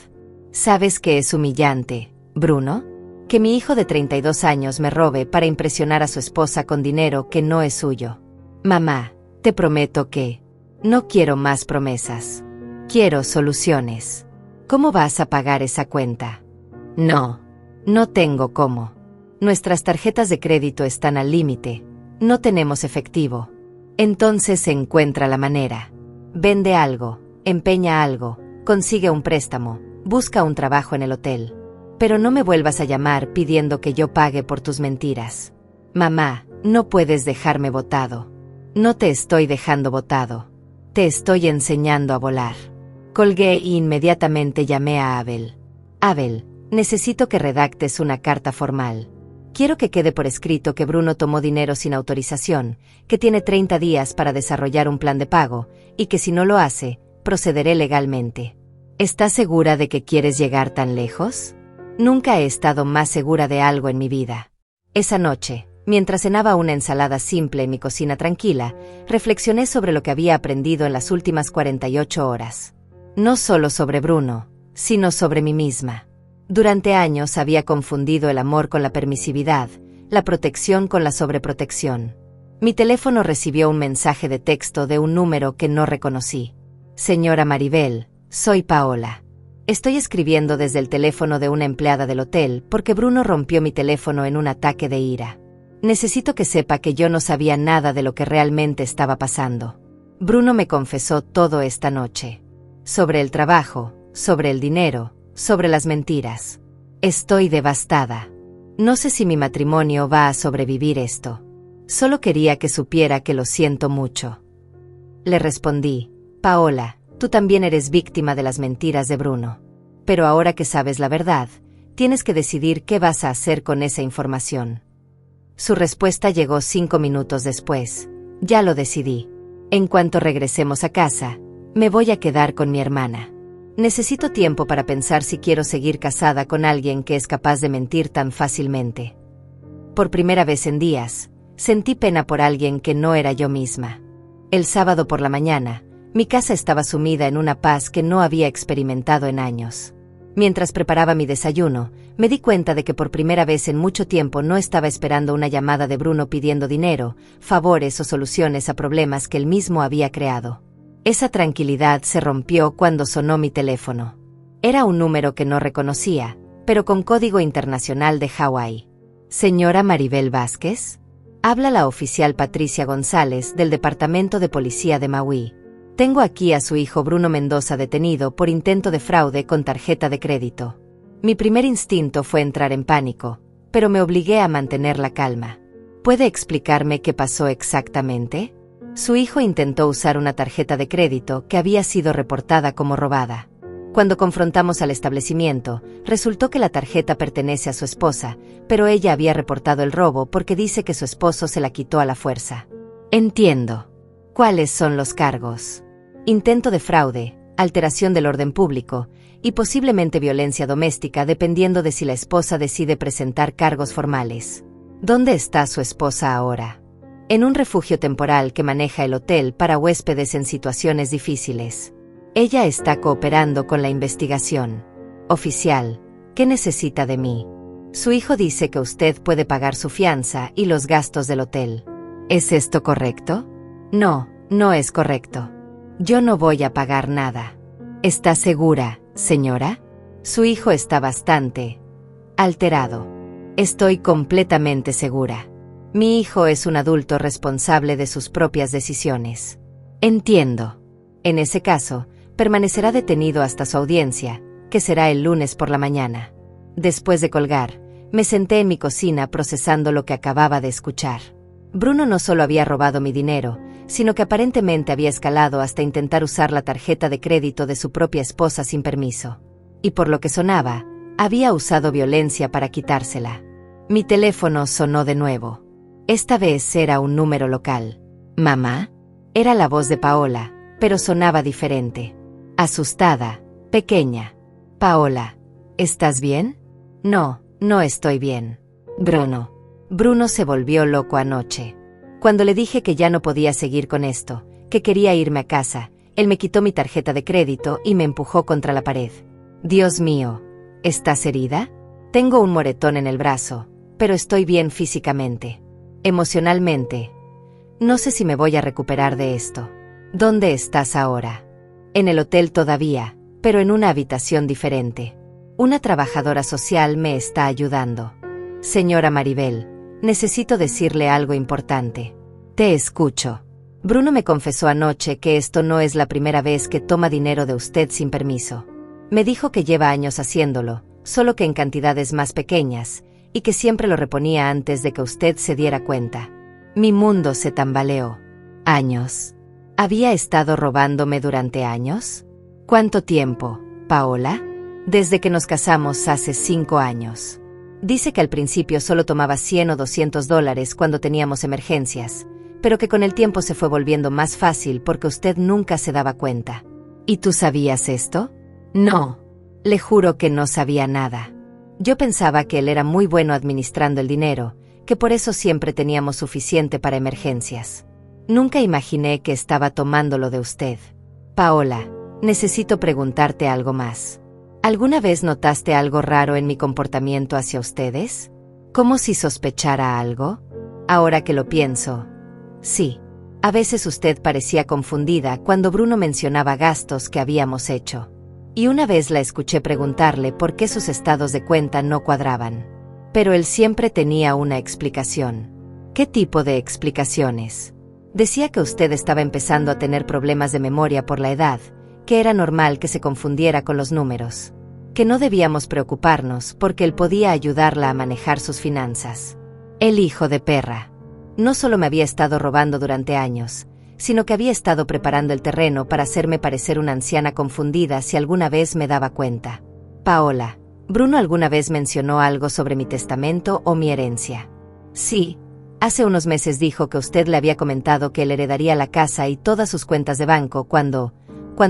[SPEAKER 1] ¿Sabes qué es humillante, Bruno? Que mi hijo de 32 años me robe para impresionar a su esposa con dinero que no es suyo. Mamá, te prometo que no quiero más promesas. Quiero soluciones. ¿Cómo vas a pagar esa cuenta? No tengo cómo. Nuestras tarjetas de crédito están al límite. No tenemos efectivo. Entonces encuentra la manera. Vende algo, empeña algo, consigue un préstamo, busca un trabajo en el hotel. Pero no me vuelvas a llamar pidiendo que yo pague por tus mentiras. Mamá, no puedes dejarme botado. No te estoy dejando botado. Te estoy enseñando a volar. Colgué y inmediatamente llamé a Abel. Abel, necesito que redactes una carta formal. Quiero que quede por escrito que Bruno tomó dinero sin autorización, que tiene 30 días para desarrollar un plan de pago, y que si no lo hace, procederé legalmente. ¿Estás segura de que quieres llegar tan lejos? Nunca he estado más segura de algo en mi vida. Esa noche, Mientras cenaba una ensalada simple en mi cocina tranquila, reflexioné sobre lo que había aprendido en las últimas 48 horas. No solo sobre Bruno, sino sobre mí misma. Durante años había confundido el amor con la permisividad, la protección con la sobreprotección. Mi teléfono recibió un mensaje de texto de un número que no reconocí. Señora Maribel, soy Paola. Estoy escribiendo desde el teléfono de una empleada del hotel porque Bruno rompió mi teléfono en un ataque de ira. Necesito que sepa que yo no sabía nada de lo que realmente estaba pasando. Bruno me confesó todo esta noche. Sobre el trabajo, sobre el dinero, sobre las mentiras. Estoy devastada. No sé si mi matrimonio va a sobrevivir esto. Solo quería que supiera que lo siento mucho. Le respondí, Paola, tú también eres víctima de las mentiras de Bruno. Pero ahora que sabes la verdad, tienes que decidir qué vas a hacer con esa información. Su respuesta llegó 5 minutos después. Ya lo decidí. En cuanto regresemos a casa, me voy a quedar con mi hermana. Necesito tiempo para pensar si quiero seguir casada con alguien que es capaz de mentir tan fácilmente. Por primera vez en días, sentí pena por alguien que no era yo misma. El sábado por la mañana, mi casa estaba sumida en una paz que no había experimentado en años. Mientras preparaba mi desayuno, me di cuenta de que por primera vez en mucho tiempo no estaba esperando una llamada de Bruno pidiendo dinero, favores o soluciones a problemas que él mismo había creado. Esa tranquilidad se rompió cuando sonó mi teléfono. Era un número que no reconocía, pero con código internacional de Hawái. ¿Señora Maribel Vázquez? Habla la oficial Patricia González del Departamento de Policía de Maui. Tengo aquí a su hijo Bruno Mendoza detenido por intento de fraude con tarjeta de crédito. Mi primer instinto fue entrar en pánico, pero me obligué a mantener la calma. ¿Puede explicarme qué pasó exactamente? Su hijo intentó usar una tarjeta de crédito que había sido reportada como robada. Cuando confrontamos al establecimiento, resultó que la tarjeta pertenece a su esposa, pero ella había reportado el robo porque dice que su esposo se la quitó a la fuerza. Entiendo. ¿Cuáles son los cargos? Intento de fraude, alteración del orden público y posiblemente violencia doméstica dependiendo de si la esposa decide presentar cargos formales. ¿Dónde está su esposa ahora? En un refugio temporal que maneja el hotel para huéspedes en situaciones difíciles. Ella está cooperando con la investigación. Oficial, ¿qué necesita de mí? Su hijo dice que usted puede pagar su fianza y los gastos del hotel. ¿Es esto correcto? No, no es correcto. Yo no voy a pagar nada. ¿Está segura, señora? Su hijo está bastante alterado. Estoy completamente segura. Mi hijo es un adulto responsable de sus propias decisiones. Entiendo. En ese caso, permanecerá detenido hasta su audiencia, que será el lunes por la mañana. Después de colgar, me senté en mi cocina procesando lo que acababa de escuchar. Bruno no solo había robado mi dinero, sino que aparentemente había escalado hasta intentar usar la tarjeta de crédito de su propia esposa sin permiso. Y por lo que sonaba, había usado violencia para quitársela. Mi teléfono sonó de nuevo. Esta vez era un número local. ¿Mamá? Era la voz de Paola, pero sonaba diferente. Asustada, pequeña. Paola, ¿estás bien? No, no estoy bien. Bruno se volvió loco anoche. Cuando le dije que ya no podía seguir con esto, que quería irme a casa, él me quitó mi tarjeta de crédito y me empujó contra la pared. Dios mío, ¿estás herida? Tengo un moretón en el brazo, pero estoy bien físicamente. Emocionalmente, no sé si me voy a recuperar de esto. ¿Dónde estás ahora? En el hotel todavía, pero en una habitación diferente. Una trabajadora social me está ayudando. Señora Maribel, necesito decirle algo importante. Te escucho. Bruno me confesó anoche que esto no es la primera vez que toma dinero de usted sin permiso. Me dijo que lleva años haciéndolo, solo que en cantidades más pequeñas, y que siempre lo reponía antes de que usted se diera cuenta. Mi mundo se tambaleó. ¿Años? ¿Había estado robándome durante años? ¿Cuánto tiempo, Paola? Desde que nos casamos hace 5 años. Dice que al principio solo tomaba $100 o $200 cuando teníamos emergencias, pero que con el tiempo se fue volviendo más fácil porque usted nunca se daba cuenta. ¿Y tú sabías esto? No. Le juro que no sabía nada. Yo pensaba que él era muy bueno administrando el dinero, que por eso siempre teníamos suficiente para emergencias. Nunca imaginé que estaba tomándolo de usted. Paola, necesito preguntarte algo más. ¿Alguna vez notaste algo raro en mi comportamiento hacia ustedes? ¿Como si sospechara algo? Ahora que lo pienso, sí. A veces usted parecía confundida cuando Bruno mencionaba gastos que habíamos hecho. Y una vez la escuché preguntarle por qué sus estados de cuenta no cuadraban. Pero él siempre tenía una explicación. ¿Qué tipo de explicaciones? Decía que usted estaba empezando a tener problemas de memoria por la edad, que era normal que se confundiera con los números, que no debíamos preocuparnos porque él podía ayudarla a manejar sus finanzas. El hijo de perra. No solo me había estado robando durante años, sino que había estado preparando el terreno para hacerme parecer una anciana confundida si alguna vez me daba cuenta. Paola, ¿Bruno alguna vez mencionó algo sobre mi testamento o mi herencia? Sí. Hace unos meses dijo que usted le había comentado que él heredaría la casa y todas sus cuentas de banco cuando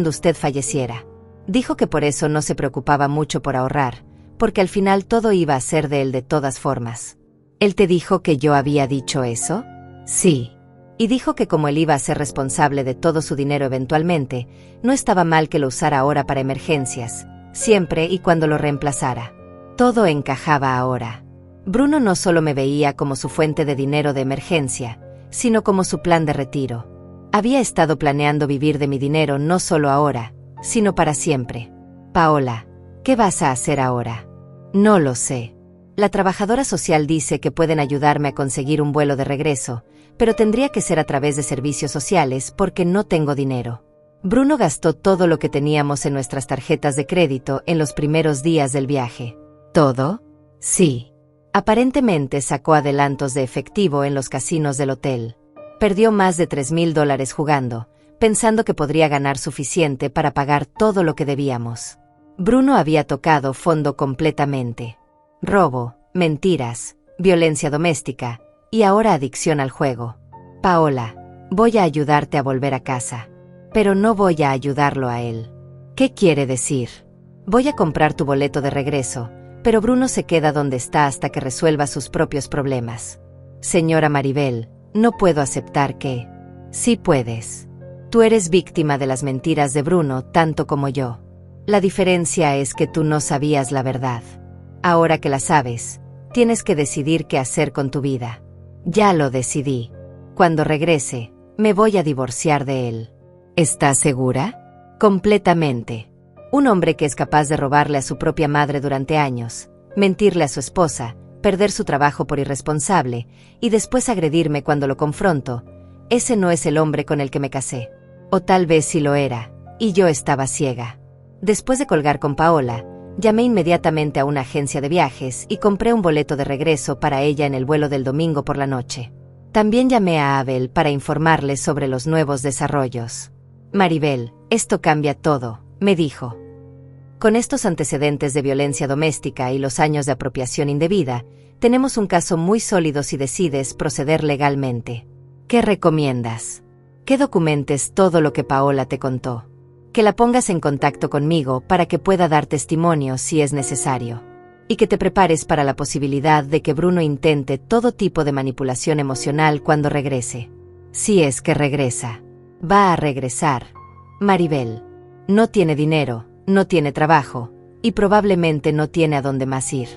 [SPEAKER 1] usted falleciera. Dijo que por eso no se preocupaba mucho por ahorrar, porque al final todo iba a ser de él de todas formas. ¿Él te dijo que yo había dicho eso? Sí. Y dijo que como él iba a ser responsable de todo su dinero eventualmente, no estaba mal que lo usara ahora para emergencias, siempre y cuando lo reemplazara. Todo encajaba ahora. Bruno no solo me veía como su fuente de dinero de emergencia, sino como su plan de retiro. Había estado planeando vivir de mi dinero no solo ahora, sino para siempre. Paola, ¿qué vas a hacer ahora? No lo sé. La trabajadora social dice que pueden ayudarme a conseguir un vuelo de regreso, pero tendría que ser a través de servicios sociales porque no tengo dinero. Bruno gastó todo lo que teníamos en nuestras tarjetas de crédito en los primeros días del viaje. ¿Todo? Sí. Aparentemente sacó adelantos de efectivo en los casinos del hotel. Perdió más de $3,000 jugando, pensando que podría ganar suficiente para pagar todo lo que debíamos. Bruno había tocado fondo completamente. Robo, mentiras, violencia doméstica, y ahora adicción al juego. Paola, voy a ayudarte a volver a casa. Pero no voy a ayudarlo a él. ¿Qué quiere decir? Voy a comprar tu boleto de regreso, pero Bruno se queda donde está hasta que resuelva sus propios problemas. Señora Maribel, no puedo aceptar que... Sí puedes. Tú eres víctima de las mentiras de Bruno tanto como yo. La diferencia es que tú no sabías la verdad. Ahora que la sabes, tienes que decidir qué hacer con tu vida. Ya lo decidí. Cuando regrese, me voy a divorciar de él. ¿Estás segura? Completamente. Un hombre que es capaz de robarle a su propia madre durante años, mentirle a su esposa, perder su trabajo por irresponsable y después agredirme cuando lo confronto, ese no es el hombre con el que me casé. O tal vez sí lo era, y yo estaba ciega. Después de colgar con Paola, llamé inmediatamente a una agencia de viajes y compré un boleto de regreso para ella en el vuelo del domingo por la noche. También llamé a Abel para informarle sobre los nuevos desarrollos. Maribel, esto cambia todo, me dijo. Con estos antecedentes de violencia doméstica y los años de apropiación indebida, tenemos un caso muy sólido si decides proceder legalmente. ¿Qué recomiendas? Que documentes todo lo que Paola te contó. Que la pongas en contacto conmigo para que pueda dar testimonio si es necesario. Y que te prepares para la posibilidad de que Bruno intente todo tipo de manipulación emocional cuando regrese. Si es que regresa. Va a regresar. Maribel. No tiene dinero, no tiene trabajo, y probablemente no tiene a dónde más ir.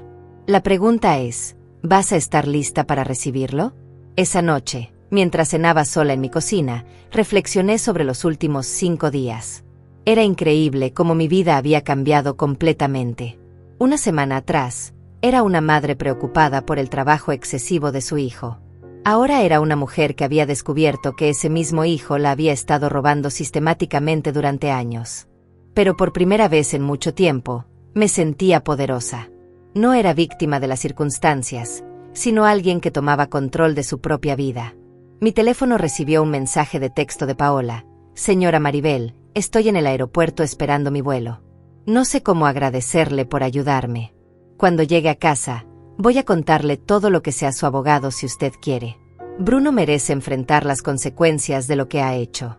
[SPEAKER 1] La pregunta es, ¿vas a estar lista para recibirlo? Esa noche, mientras cenaba sola en mi cocina, reflexioné sobre los últimos 5 días. Era increíble cómo mi vida había cambiado completamente. Una semana atrás, era una madre preocupada por el trabajo excesivo de su hijo. Ahora era una mujer que había descubierto que ese mismo hijo la había estado robando sistemáticamente durante años. Pero por primera vez en mucho tiempo, me sentía poderosa. No era víctima de las circunstancias, sino alguien que tomaba control de su propia vida. Mi teléfono recibió un mensaje de texto de Paola. Señora Maribel, estoy en el aeropuerto esperando mi vuelo. No sé cómo agradecerle por ayudarme. Cuando llegue a casa, voy a contarle todo lo que sea su abogado si usted quiere. Bruno merece enfrentar las consecuencias de lo que ha hecho.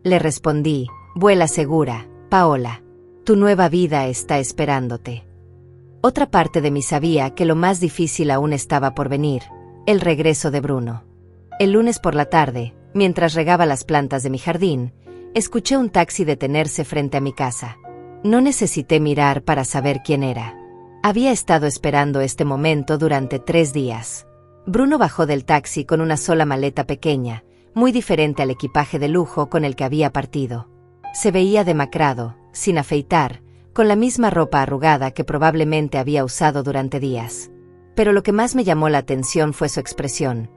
[SPEAKER 1] Le respondí, vuela segura, Paola. Tu nueva vida está esperándote. Otra parte de mí sabía que lo más difícil aún estaba por venir, El regreso de Bruno. El lunes por la tarde, mientras regaba las plantas de mi jardín, escuché un taxi detenerse frente a mi casa. No necesité mirar para saber quién era. Había estado esperando este momento durante 3 días. Bruno bajó del taxi con una sola maleta pequeña, muy diferente al equipaje de lujo con el que había partido. Se veía demacrado, sin afeitar, con la misma ropa arrugada que probablemente había usado durante días. Pero lo que más me llamó la atención fue su expresión.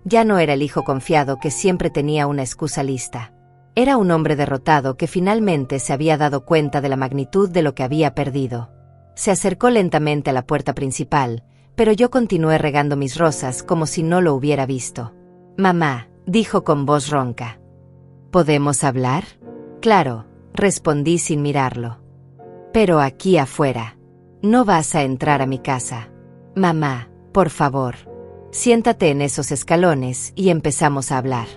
[SPEAKER 1] Ya no era el hijo confiado que siempre tenía una excusa lista. Era un hombre derrotado que finalmente se había dado cuenta de la magnitud de lo que había perdido. Se acercó lentamente a la puerta principal, pero yo continué regando mis rosas como si no lo hubiera visto. «Mamá», dijo con voz ronca. «¿Podemos hablar?» «Claro», respondí sin mirarlo. «Pero aquí afuera. No vas a entrar a mi casa. Mamá, por favor. Siéntate en esos escalones y empezamos a hablar».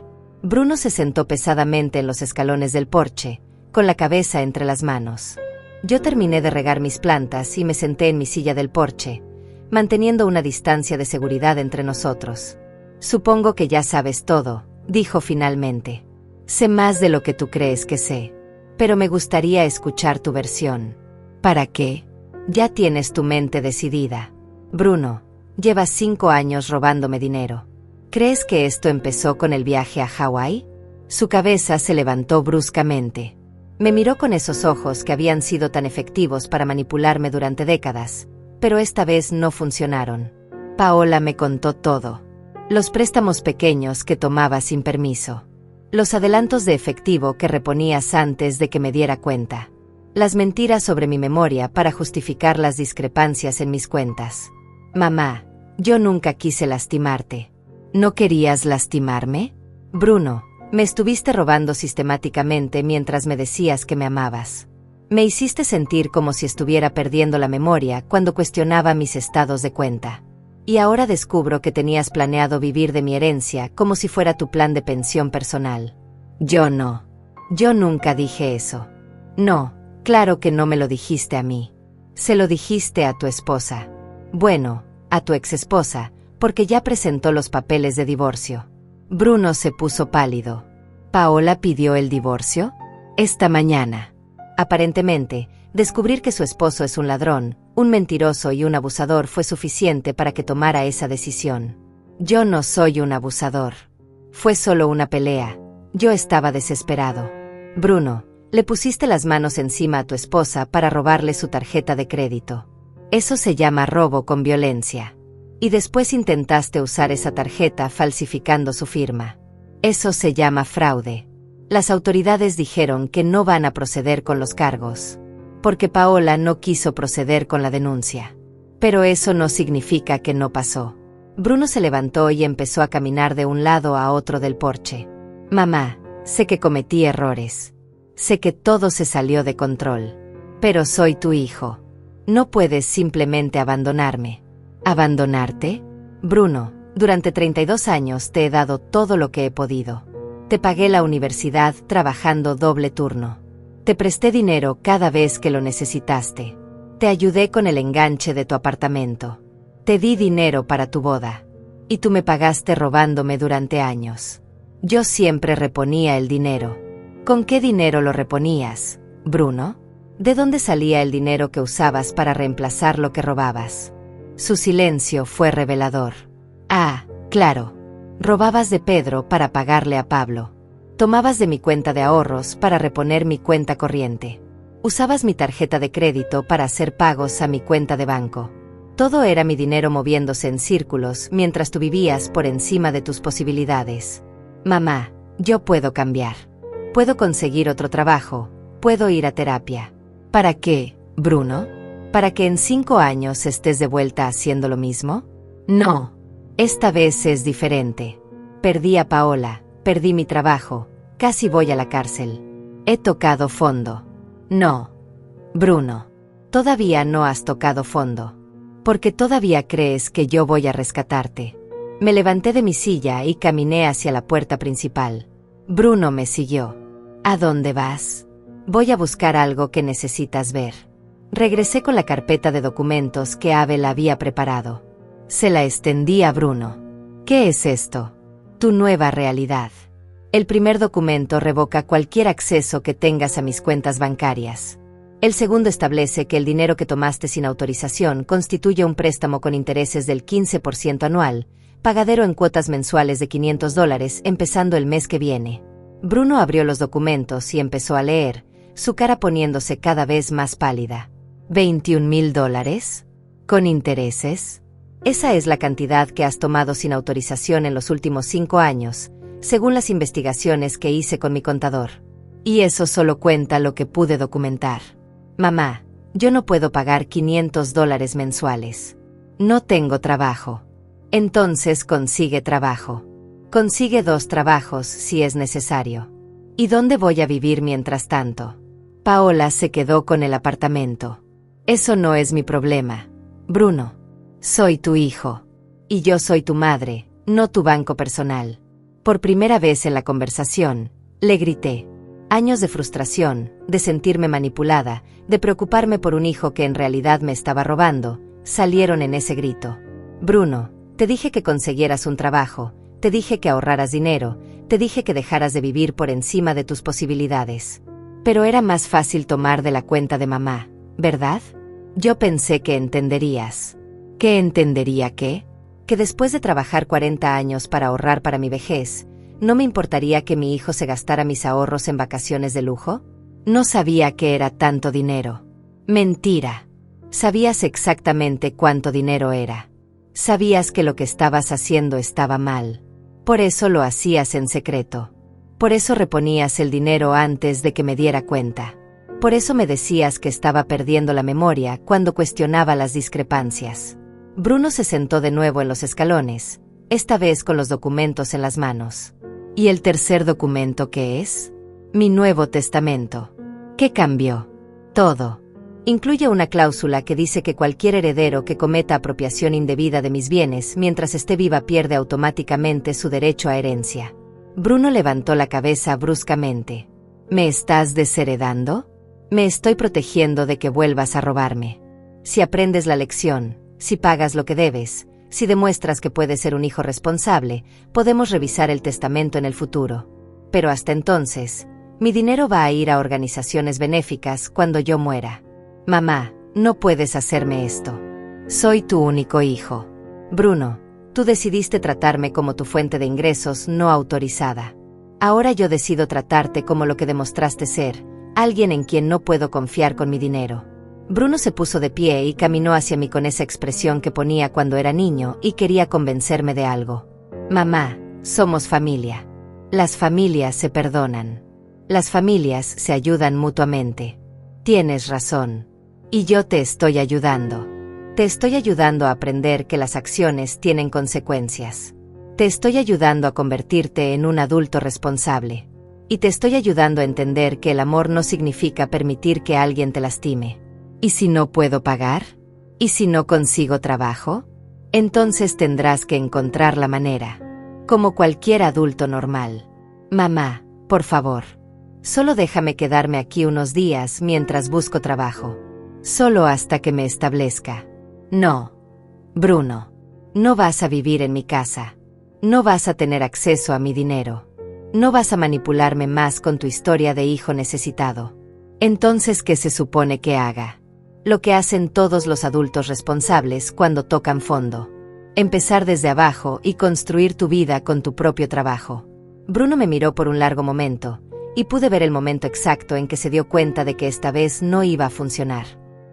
[SPEAKER 1] Bruno se sentó pesadamente en los escalones del porche, con la cabeza entre las manos. Yo terminé de regar mis plantas y me senté en mi silla del porche, manteniendo una distancia de seguridad entre nosotros. «Supongo que ya sabes todo», dijo finalmente. «Sé más de lo que tú crees que sé. Pero me gustaría escuchar tu versión». «¿Para qué?» «Ya tienes tu mente decidida. Bruno, llevas 5 años robándome dinero. ¿Crees que esto empezó con el viaje a Hawái?» Su cabeza se levantó bruscamente. Me miró con esos ojos que habían sido tan efectivos para manipularme durante décadas, pero esta vez no funcionaron. Paola me contó todo. Los préstamos pequeños que tomaba sin permiso. Los adelantos de efectivo que reponías antes de que me diera cuenta. Las mentiras sobre mi memoria para justificar las discrepancias en mis cuentas. «Mamá, yo nunca quise lastimarte». «¿No querías lastimarme?» «Bruno, me estuviste robando sistemáticamente mientras me decías que me amabas. Me hiciste sentir como si estuviera perdiendo la memoria cuando cuestionaba mis estados de cuenta. Y ahora descubro que tenías planeado vivir de mi herencia como si fuera tu plan de pensión personal». «Yo no. Yo nunca dije eso». «No, claro que no me lo dijiste a mí. Se lo dijiste a tu esposa. Bueno, a tu exesposa, porque ya presentó los papeles de divorcio». Bruno se puso pálido. «¿Paola pidió el divorcio?» «Esta mañana». Aparentemente, descubrir que su esposo es un ladrón, un mentiroso y un abusador fue suficiente para que tomara esa decisión. «Yo no soy un abusador. Fue solo una pelea. Yo estaba desesperado». «Bruno, le pusiste las manos encima a tu esposa para robarle su tarjeta de crédito. Eso se llama robo con violencia. Y después intentaste usar esa tarjeta falsificando su firma. Eso se llama fraude. Las autoridades dijeron que no van a proceder con los cargos, porque Paola no quiso proceder con la denuncia. Pero eso no significa que no pasó». Bruno se levantó y empezó a caminar de un lado a otro del porche. «Mamá, sé que cometí errores. Sé que todo se salió de control. Pero soy tu hijo. No puedes simplemente abandonarme». «¿Abandonarte?» «Bruno, durante 32 años te he dado todo lo que he podido. Te pagué la universidad trabajando doble turno. Te presté dinero cada vez que lo necesitaste. Te ayudé con el enganche de tu apartamento. Te di dinero para tu boda. Y tú me pagaste robándome durante años. Yo siempre reponía el dinero». «¿Con qué dinero lo reponías, Bruno? ¿De dónde salía el dinero que usabas para reemplazar lo que robabas?» Su silencio fue revelador. «Ah, claro. Robabas de Pedro para pagarle a Pablo. Tomabas de mi cuenta de ahorros para reponer mi cuenta corriente. Usabas mi tarjeta de crédito para hacer pagos a mi cuenta de banco. Todo era mi dinero moviéndose en círculos mientras tú vivías por encima de tus posibilidades. Mamá, yo puedo cambiar. Puedo conseguir otro trabajo. Puedo ir a terapia». «¿Para qué, Bruno? ¿Para que en 5 años estés de vuelta haciendo lo mismo?» «No. Esta vez es diferente. Perdí a Paola, perdí mi trabajo, casi voy a la cárcel. He tocado fondo». «No. Bruno, todavía no has tocado fondo. Porque todavía crees que yo voy a rescatarte». Me levanté de mi silla y caminé hacia la puerta principal. Bruno me siguió. «¿A dónde vas?» «Voy a buscar algo que necesitas ver». Regresé con la carpeta de documentos que Abel había preparado. Se la extendí a Bruno. ¿Qué es esto? Tu nueva realidad. El primer documento revoca cualquier acceso que tengas a mis cuentas bancarias. El segundo establece que el dinero que tomaste sin autorización constituye un préstamo con intereses del 15% anual, pagadero en cuotas mensuales de $500 empezando el mes que viene. Bruno abrió los documentos y empezó a leer, su cara poniéndose cada vez más pálida. ¿$21,000? ¿Con intereses? Esa es la cantidad que has tomado sin autorización en los últimos 5 años, según las investigaciones que hice con mi contador. Y eso solo cuenta lo que pude documentar. Mamá, yo no puedo pagar $500 mensuales. No tengo trabajo. Entonces consigue trabajo. Consigue 2 trabajos si es necesario. ¿Y dónde voy a vivir mientras tanto? Paola se quedó con el apartamento. Eso no es mi problema. Bruno, soy tu hijo. Y yo soy tu madre, no tu banco personal. Por primera vez en la conversación, le grité. Años de frustración, de sentirme manipulada, de preocuparme por un hijo que en realidad me estaba robando, salieron en ese grito. Bruno, te dije que consiguieras un trabajo, te dije que ahorraras dinero, te dije que dejaras de vivir por encima de tus posibilidades. Pero era más fácil tomar de la cuenta de mamá, ¿verdad? Yo pensé que entenderías. ¿Qué entendería qué? Que después de trabajar 40 años para ahorrar para mi vejez, ¿no me importaría que mi hijo se gastara mis ahorros en vacaciones de lujo? No sabía que era tanto dinero. Mentira. Sabías exactamente cuánto dinero era. Sabías que lo que estabas haciendo estaba mal. Por eso lo hacías en secreto. Por eso reponías el dinero antes de que me diera cuenta. Por eso me decías que estaba perdiendo la memoria cuando cuestionaba las discrepancias. Bruno se sentó de nuevo en los escalones, esta vez con los documentos en las manos. ¿Y el tercer documento qué es? Mi Nuevo Testamento. ¿Qué cambió? Todo. Incluye una cláusula que dice que cualquier heredero que cometa apropiación indebida de mis bienes mientras esté viva pierde automáticamente su derecho a herencia. Bruno levantó la cabeza bruscamente. ¿Me estás desheredando? Me estoy protegiendo de que vuelvas a robarme. Si aprendes la lección, si pagas lo que debes, si demuestras que puedes ser un hijo responsable, podemos revisar el testamento en el futuro. Pero hasta entonces, mi dinero va a ir a organizaciones benéficas cuando yo muera. Mamá, no puedes hacerme esto. Soy tu único hijo. Bruno, tú decidiste tratarme como tu fuente de ingresos no autorizada. Ahora yo decido tratarte como lo que demostraste ser, alguien en quien no puedo confiar con mi dinero. Bruno se puso de pie y caminó hacia mí con esa expresión que ponía cuando era niño y quería convencerme de algo. Mamá, somos familia. Las familias se perdonan. Las familias se ayudan mutuamente. Tienes razón. Y yo te estoy ayudando. Te estoy ayudando a aprender que las acciones tienen consecuencias. Te estoy ayudando a convertirte en un adulto responsable. Y te estoy ayudando a entender que el amor no significa permitir que alguien te lastime. ¿Y si no puedo pagar? ¿Y si no consigo trabajo? Entonces tendrás que encontrar la manera. Como cualquier adulto normal. Mamá, por favor. Solo déjame quedarme aquí unos días mientras busco trabajo. Solo hasta que me establezca. No. Bruno. No vas a vivir en mi casa. No vas a tener acceso a mi dinero. No vas a manipularme más con tu historia de hijo necesitado. Entonces, ¿qué se supone que haga? Lo que hacen todos los adultos responsables cuando tocan fondo. Empezar desde abajo y construir tu vida con tu propio trabajo. Bruno me miró por un largo momento, y pude ver el momento exacto en que se dio cuenta de que esta vez no iba a funcionar.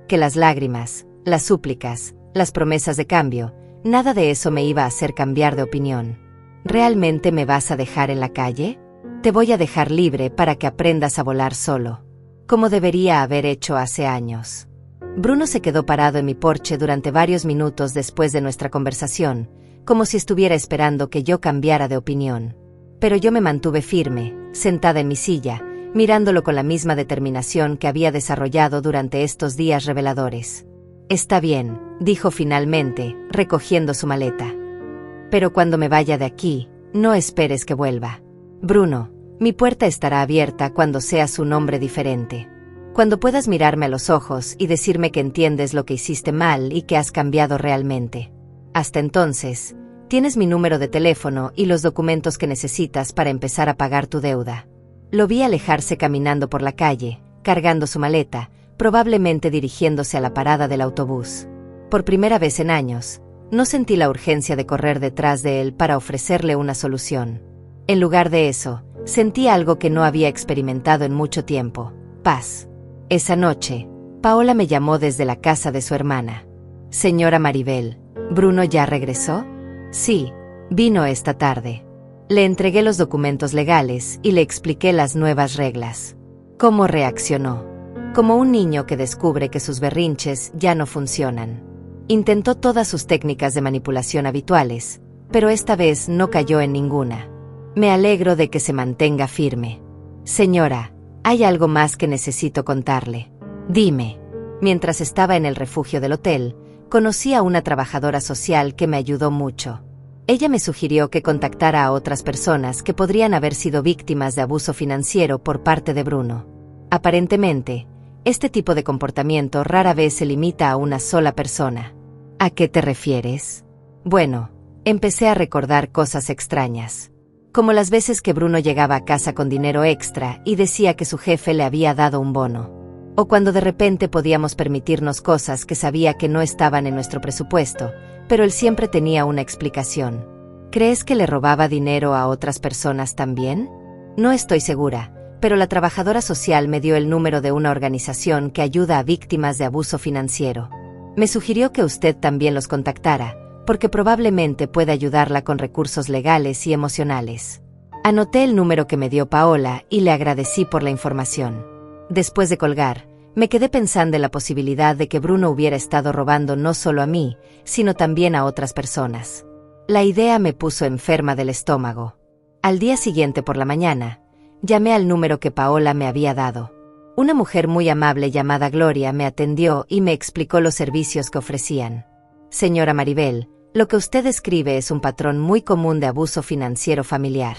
[SPEAKER 1] Que las lágrimas, las súplicas, las promesas de cambio, nada de eso me iba a hacer cambiar de opinión. ¿Realmente me vas a dejar en la calle? Te voy a dejar libre para que aprendas a volar solo. Como debería haber hecho hace años. Bruno se quedó parado en mi porche durante varios minutos después de nuestra conversación, como si estuviera esperando que yo cambiara de opinión. Pero yo me mantuve firme, sentada en mi silla, mirándolo con la misma determinación que había desarrollado durante estos días reveladores. Está bien, dijo finalmente, recogiendo su maleta. Pero cuando me vaya de aquí, no esperes que vuelva. Bruno, mi puerta estará abierta cuando seas un hombre diferente. Cuando puedas mirarme a los ojos y decirme que entiendes lo que hiciste mal y que has cambiado realmente. Hasta entonces, Tienes mi número de teléfono y los documentos que necesitas para empezar a pagar tu deuda. Lo vi alejarse caminando por la calle, cargando su maleta, probablemente dirigiéndose a la parada del autobús. Por primera vez en años, no sentí la urgencia de correr detrás de él para ofrecerle una solución. En lugar de eso, sentí algo que no había experimentado en mucho tiempo: paz. Esa noche, Paola me llamó desde la casa de su hermana. Señora Maribel, ¿Bruno ya regresó? Sí, vino esta tarde. Le entregué los documentos legales y le expliqué las nuevas reglas. ¿Cómo reaccionó? Como un niño que descubre que sus berrinches ya no funcionan. Intentó todas sus técnicas de manipulación habituales, pero esta vez no cayó en ninguna. Me alegro de que se mantenga firme. Señora, hay algo más que necesito contarle. Dime. Mientras estaba en el refugio del hotel, conocí a una trabajadora social que me ayudó mucho. Ella me sugirió que contactara a otras personas que podrían haber sido víctimas de abuso financiero por parte de Bruno. Aparentemente, este tipo de comportamiento rara vez se limita a una sola persona. ¿A qué te refieres? Bueno, empecé a recordar cosas extrañas. Como las veces que Bruno llegaba a casa con dinero extra y decía que su jefe le había dado un bono. O cuando de repente podíamos permitirnos cosas que sabía que no estaban en nuestro presupuesto, pero él siempre tenía una explicación. ¿Crees que le robaba dinero a otras personas también? No estoy segura, pero la trabajadora social me dio el número de una organización que ayuda a víctimas de abuso financiero. Me sugirió que usted también los contactara, porque probablemente puede ayudarla con recursos legales y emocionales. Anoté el número que me dio Paola y le agradecí por la información. Después de colgar, me quedé pensando en la posibilidad de que Bruno hubiera estado robando no solo a mí, sino también a otras personas. La idea me puso enferma del estómago. Al día siguiente por la mañana, llamé al número que Paola me había dado. Una mujer muy amable llamada Gloria me atendió y me explicó los servicios que ofrecían. Señora Maribel, lo que usted describe es un patrón muy común de abuso financiero familiar.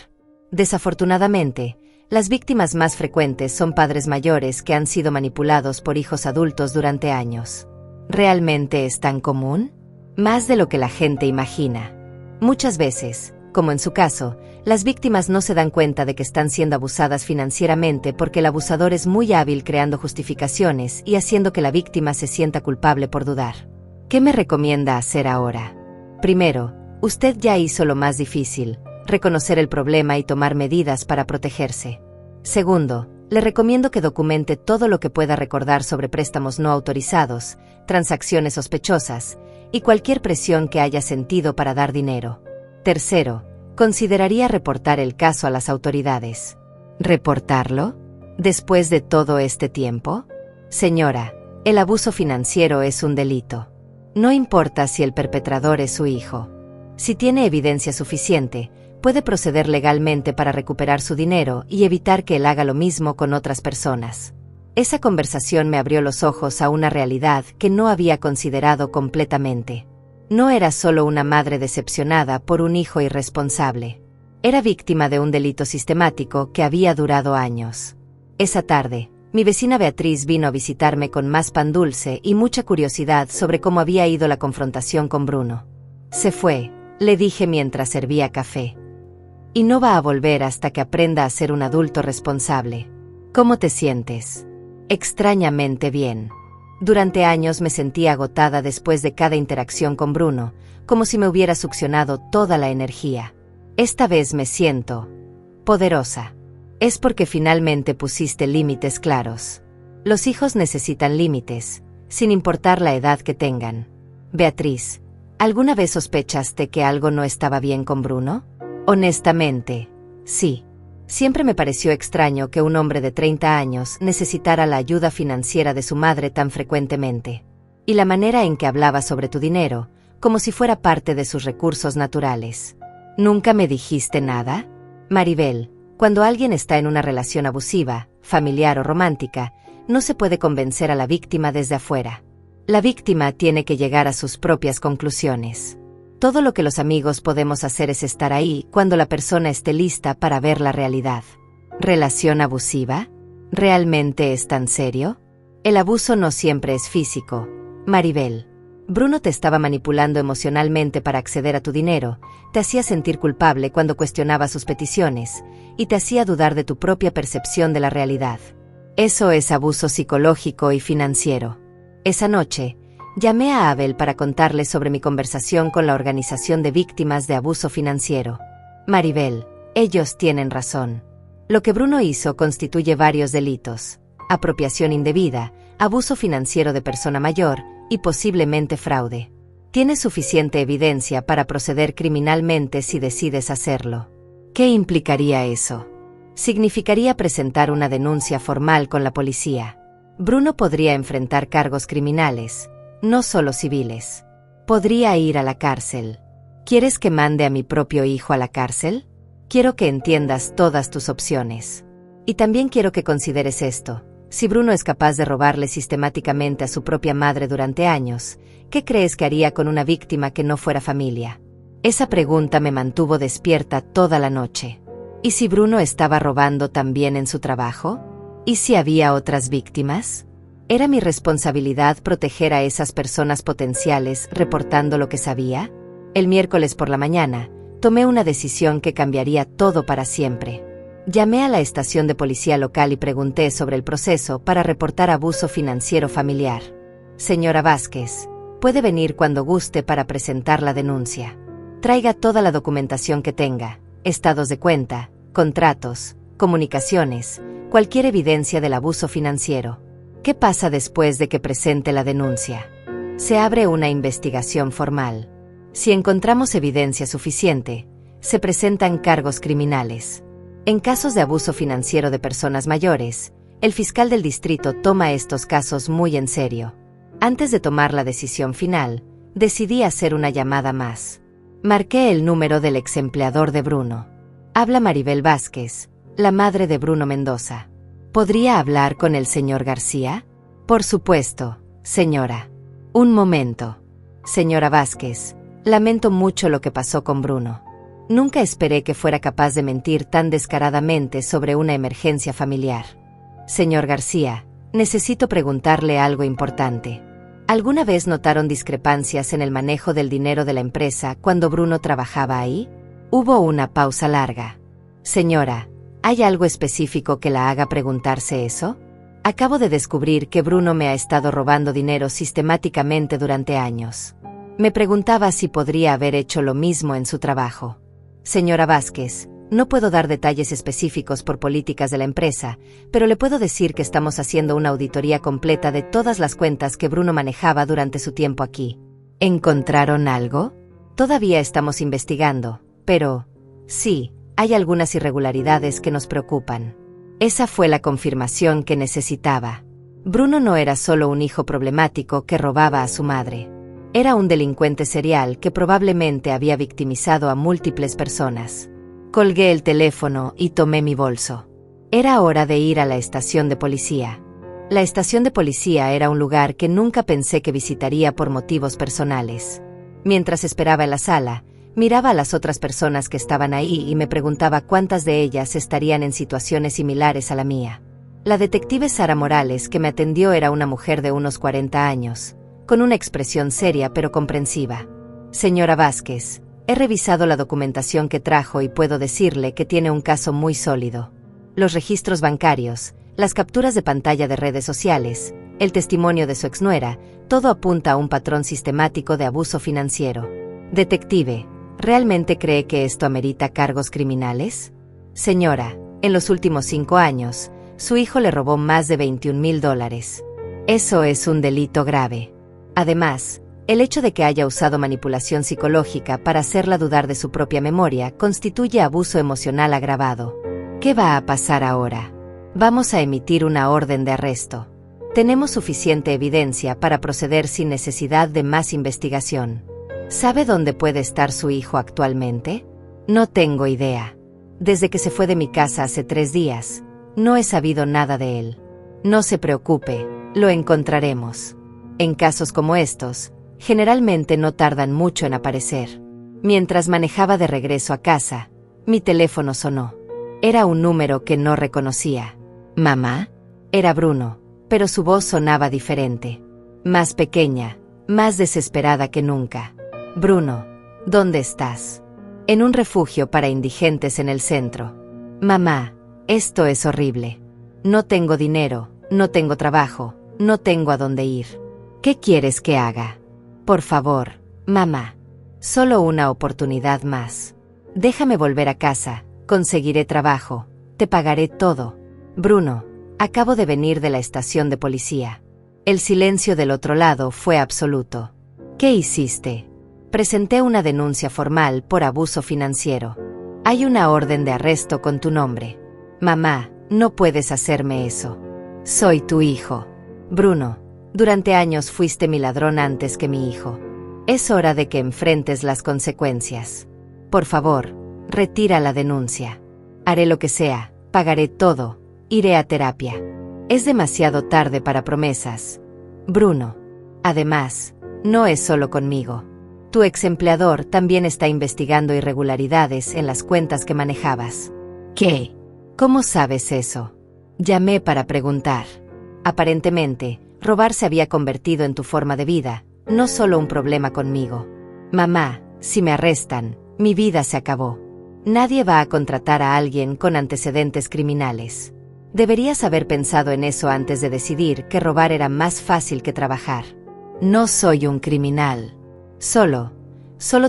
[SPEAKER 1] Desafortunadamente, las víctimas más frecuentes son padres mayores que han sido manipulados por hijos adultos durante años. ¿Realmente es tan común? Más de lo que la gente imagina. Muchas veces, como en su caso, las víctimas no se dan cuenta de que están siendo abusadas financieramente porque el abusador es muy hábil creando justificaciones y haciendo que la víctima se sienta culpable por dudar. ¿Qué me recomienda hacer ahora? Primero, usted ya hizo lo más difícil: reconocer el problema y tomar medidas para protegerse. Segundo, le recomiendo que documente todo lo que pueda recordar sobre préstamos no autorizados, transacciones sospechosas y cualquier presión que haya sentido para dar dinero. Tercero, consideraría reportar el caso a las autoridades. ¿Reportarlo? ¿Después de todo este tiempo? Señora, el abuso financiero es un delito. No importa si el perpetrador es su hijo. Si tiene evidencia suficiente, puede proceder legalmente para recuperar su dinero y evitar que él haga lo mismo con otras personas. Esa conversación me abrió los ojos a una realidad que no había considerado completamente. No era solo una madre decepcionada por un hijo irresponsable. Era víctima de un delito sistemático que había durado años. Esa tarde, mi vecina Beatriz vino a visitarme con más pan dulce y mucha curiosidad sobre cómo había ido la confrontación con Bruno. Se fue, le dije mientras servía café. Y no va a volver hasta que aprenda a ser un adulto responsable. ¿Cómo te sientes? Extrañamente bien. Durante años me sentía agotada después de cada interacción con Bruno, como si me hubiera succionado toda la energía. Esta vez me siento poderosa. Es porque finalmente pusiste límites claros. Los hijos necesitan límites, sin importar la edad que tengan. Beatriz, ¿alguna vez sospechaste que algo no estaba bien con Bruno? Honestamente, sí. Siempre me pareció extraño que un hombre de 30 años necesitara la ayuda financiera de su madre tan frecuentemente. Y la manera en que hablaba sobre tu dinero, como si fuera parte de sus recursos naturales. ¿Nunca me dijiste nada? Maribel, cuando alguien está en una relación abusiva, familiar o romántica, no se puede convencer a la víctima desde afuera. La víctima tiene que llegar a sus propias conclusiones. Todo lo que los amigos podemos hacer es estar ahí cuando la persona esté lista para ver la realidad. ¿Relación abusiva? ¿Realmente es tan serio? El abuso no siempre es físico, Maribel. Bruno te estaba manipulando emocionalmente para acceder a tu dinero, te hacía sentir culpable cuando cuestionaba sus peticiones, y te hacía dudar de tu propia percepción de la realidad. Eso es abuso psicológico y financiero. Esa noche, llamé a Abel para contarle sobre mi conversación con la Organización de Víctimas de Abuso Financiero. Maribel, ellos tienen razón. Lo que Bruno hizo constituye varios delitos: apropiación indebida, abuso financiero de persona mayor y posiblemente fraude. Tienes suficiente evidencia para proceder criminalmente si decides hacerlo. ¿Qué implicaría eso? Significaría presentar una denuncia formal con la policía. Bruno podría enfrentar cargos criminales, no solo civiles. Podría ir a la cárcel. ¿Quieres que mande a mi propio hijo a la cárcel? Quiero que entiendas todas tus opciones. Y también quiero que consideres esto. Si Bruno es capaz de robarle sistemáticamente a su propia madre durante años, ¿qué crees que haría con una víctima que no fuera familia? Esa pregunta me mantuvo despierta toda la noche. ¿Y si Bruno estaba robando también en su trabajo? ¿Y si había otras víctimas? ¿Era mi responsabilidad proteger a esas personas potenciales reportando lo que sabía? El miércoles por la mañana, tomé una decisión que cambiaría todo para siempre. Llamé a la estación de policía local y pregunté sobre el proceso para reportar abuso financiero familiar. Señora Vázquez, puede venir cuando guste para presentar la denuncia. Traiga toda la documentación que tenga, estados de cuenta, contratos, comunicaciones, cualquier evidencia del abuso financiero. ¿Qué pasa después de que presente la denuncia? Se abre una investigación formal. Si encontramos evidencia suficiente, se presentan cargos criminales. En casos de abuso financiero de personas mayores, el fiscal del distrito toma estos casos muy en serio. Antes de tomar la decisión final, decidí hacer una llamada más. Marqué el número del ex empleador de Bruno. Habla Maribel Vázquez, la madre de Bruno Mendoza. ¿Podría hablar con el señor García? Por supuesto, señora. Un momento. Señora Vázquez, lamento mucho lo que pasó con Bruno. Nunca esperé que fuera capaz de mentir tan descaradamente sobre una emergencia familiar. Señor García, necesito preguntarle algo importante. ¿Alguna vez notaron discrepancias en el manejo del dinero de la empresa cuando Bruno trabajaba ahí? Hubo una pausa larga. Señora, ¿hay algo específico que la haga preguntarse eso? Acabo de descubrir que Bruno me ha estado robando dinero sistemáticamente durante años. Me preguntaba si podría haber hecho lo mismo en su trabajo. Señora Vázquez, no puedo dar detalles específicos por políticas de la empresa, pero le puedo decir que estamos haciendo una auditoría completa de todas las cuentas que Bruno manejaba durante su tiempo aquí. ¿Encontraron algo? Todavía estamos investigando, pero sí, hay algunas irregularidades que nos preocupan. Esa fue la confirmación que necesitaba. Bruno no era solo un hijo problemático que robaba a su madre. Era un delincuente serial que probablemente había victimizado a múltiples personas. Colgué el teléfono y tomé mi bolso. Era hora de ir a la estación de policía. La estación de policía era un lugar que nunca pensé que visitaría por motivos personales. Mientras esperaba en la sala, miraba a las otras personas que estaban ahí y me preguntaba cuántas de ellas estarían en situaciones similares a la mía. La detective Sara Morales que me atendió era una mujer de unos 40 años. Con una expresión seria pero comprensiva. Señora Vázquez, he revisado la documentación que trajo y puedo decirle que tiene un caso muy sólido. Los registros bancarios, las capturas de pantalla de redes sociales, el testimonio de su exnuera, todo apunta a un patrón sistemático de abuso financiero. Detective, ¿realmente cree que esto amerita cargos criminales? Señora, en los últimos 5 años, su hijo le robó más de $21,000. Eso es un delito grave. Además, el hecho de que haya usado manipulación psicológica para hacerla dudar de su propia memoria constituye abuso emocional agravado. ¿Qué va a pasar ahora? Vamos a emitir una orden de arresto. Tenemos suficiente evidencia para proceder sin necesidad de más investigación. ¿Sabe dónde puede estar su hijo actualmente? No tengo idea. Desde que se fue de mi casa hace 3 días, no he sabido nada de él. No se preocupe, lo encontraremos. En casos como estos, generalmente no tardan mucho en aparecer. Mientras manejaba de regreso a casa, mi teléfono sonó. Era un número que no reconocía. ¿Mamá? Era Bruno, pero su voz sonaba diferente. Más pequeña, más desesperada que nunca. Bruno, ¿dónde estás? En un refugio para indigentes en el centro. Mamá, esto es horrible. No tengo dinero, no tengo trabajo, no tengo a dónde ir. ¿Qué quieres que haga? Por favor, mamá. Solo una oportunidad más. Déjame volver a casa, conseguiré trabajo, te pagaré todo. Bruno, acabo de venir de la estación de policía. El silencio del otro lado fue absoluto. ¿Qué hiciste? Presenté una denuncia formal por abuso financiero. Hay una orden de arresto con tu nombre. Mamá, no puedes hacerme eso. Soy tu hijo. Bruno, durante años fuiste mi ladrón antes que mi hijo. Es hora de que enfrentes las consecuencias. Por favor, retira la denuncia. Haré lo que sea, pagaré todo, iré a terapia. Es demasiado tarde para promesas. Bruno. Además, no es solo conmigo. Tu ex empleador también está investigando irregularidades en las cuentas que manejabas. ¿Qué? ¿Cómo sabes eso? Llamé para preguntar. Aparentemente, robar se había convertido en tu forma de vida, no solo un problema conmigo. Mamá, si me arrestan, mi vida se acabó. Nadie va a contratar a alguien con antecedentes criminales. Deberías haber pensado en eso antes de decidir que robar era más fácil que trabajar. No soy un criminal. Solo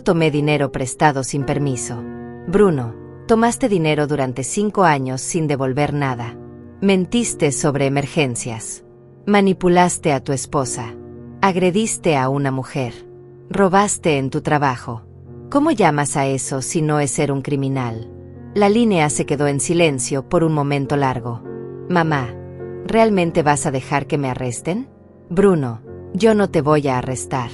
[SPEAKER 1] tomé dinero prestado sin permiso. Bruno, tomaste dinero durante 5 años sin devolver nada. Mentiste sobre emergencias. Manipulaste a tu esposa. Agrediste a una mujer. Robaste en tu trabajo. ¿Cómo llamas a eso si no es ser un criminal? La línea se quedó en silencio por un momento largo. Mamá, ¿realmente vas a dejar que me arresten? Bruno, yo no te voy a arrestar.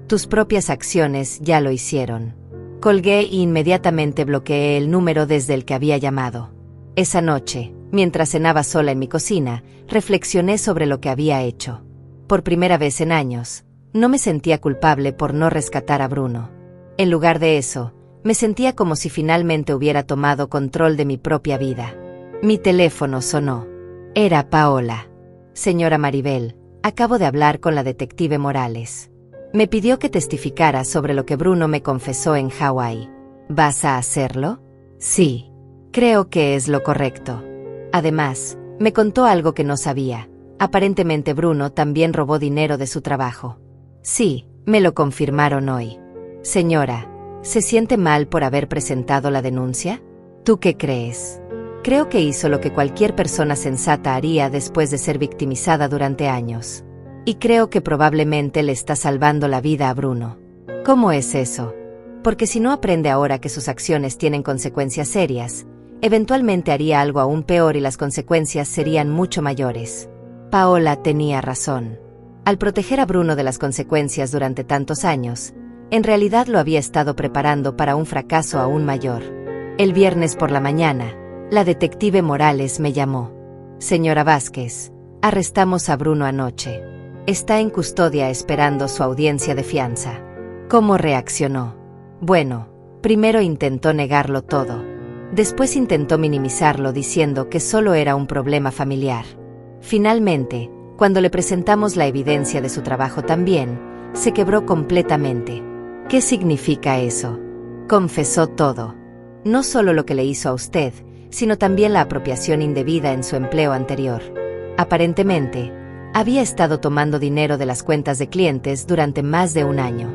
[SPEAKER 1] Tus propias acciones ya lo hicieron. Colgué e inmediatamente bloqueé el número desde el que había llamado. Esa noche, mientras cenaba sola en mi cocina, reflexioné sobre lo que había hecho. Por primera vez en años, no me sentía culpable por no rescatar a Bruno. En lugar de eso, me sentía como si finalmente hubiera tomado control de mi propia vida. Mi teléfono sonó. Era Paola. Señora Maribel, acabo de hablar con la detective Morales. Me pidió que testificara sobre lo que Bruno me confesó en Hawái. ¿Vas a hacerlo? Sí. Creo que es lo correcto. Además, me contó algo que no sabía. Aparentemente Bruno también robó dinero de su trabajo. Sí, me lo confirmaron hoy. Señora, ¿se siente mal por haber presentado la denuncia? ¿Tú qué crees? Creo que hizo lo que cualquier persona sensata haría después de ser victimizada durante años. Y creo que probablemente le está salvando la vida a Bruno. ¿Cómo es eso? Porque si no aprende ahora que sus acciones tienen consecuencias serias, eventualmente haría algo aún peor y las consecuencias serían mucho mayores. Paola tenía razón. Al proteger a Bruno de las consecuencias durante tantos años, en realidad lo había estado preparando para un fracaso aún mayor. El viernes por la mañana, la detective Morales me llamó. Señora Vázquez, arrestamos a Bruno anoche. Está en custodia esperando su audiencia de fianza. ¿Cómo reaccionó? Bueno, primero intentó negarlo todo. Después intentó minimizarlo diciendo que solo era un problema familiar. Finalmente, cuando le presentamos la evidencia de su trabajo también, se quebró completamente. ¿Qué significa eso? Confesó todo. No solo lo que le hizo a usted, sino también la apropiación indebida en su empleo anterior. Aparentemente, había estado tomando dinero de las cuentas de clientes durante más de un año.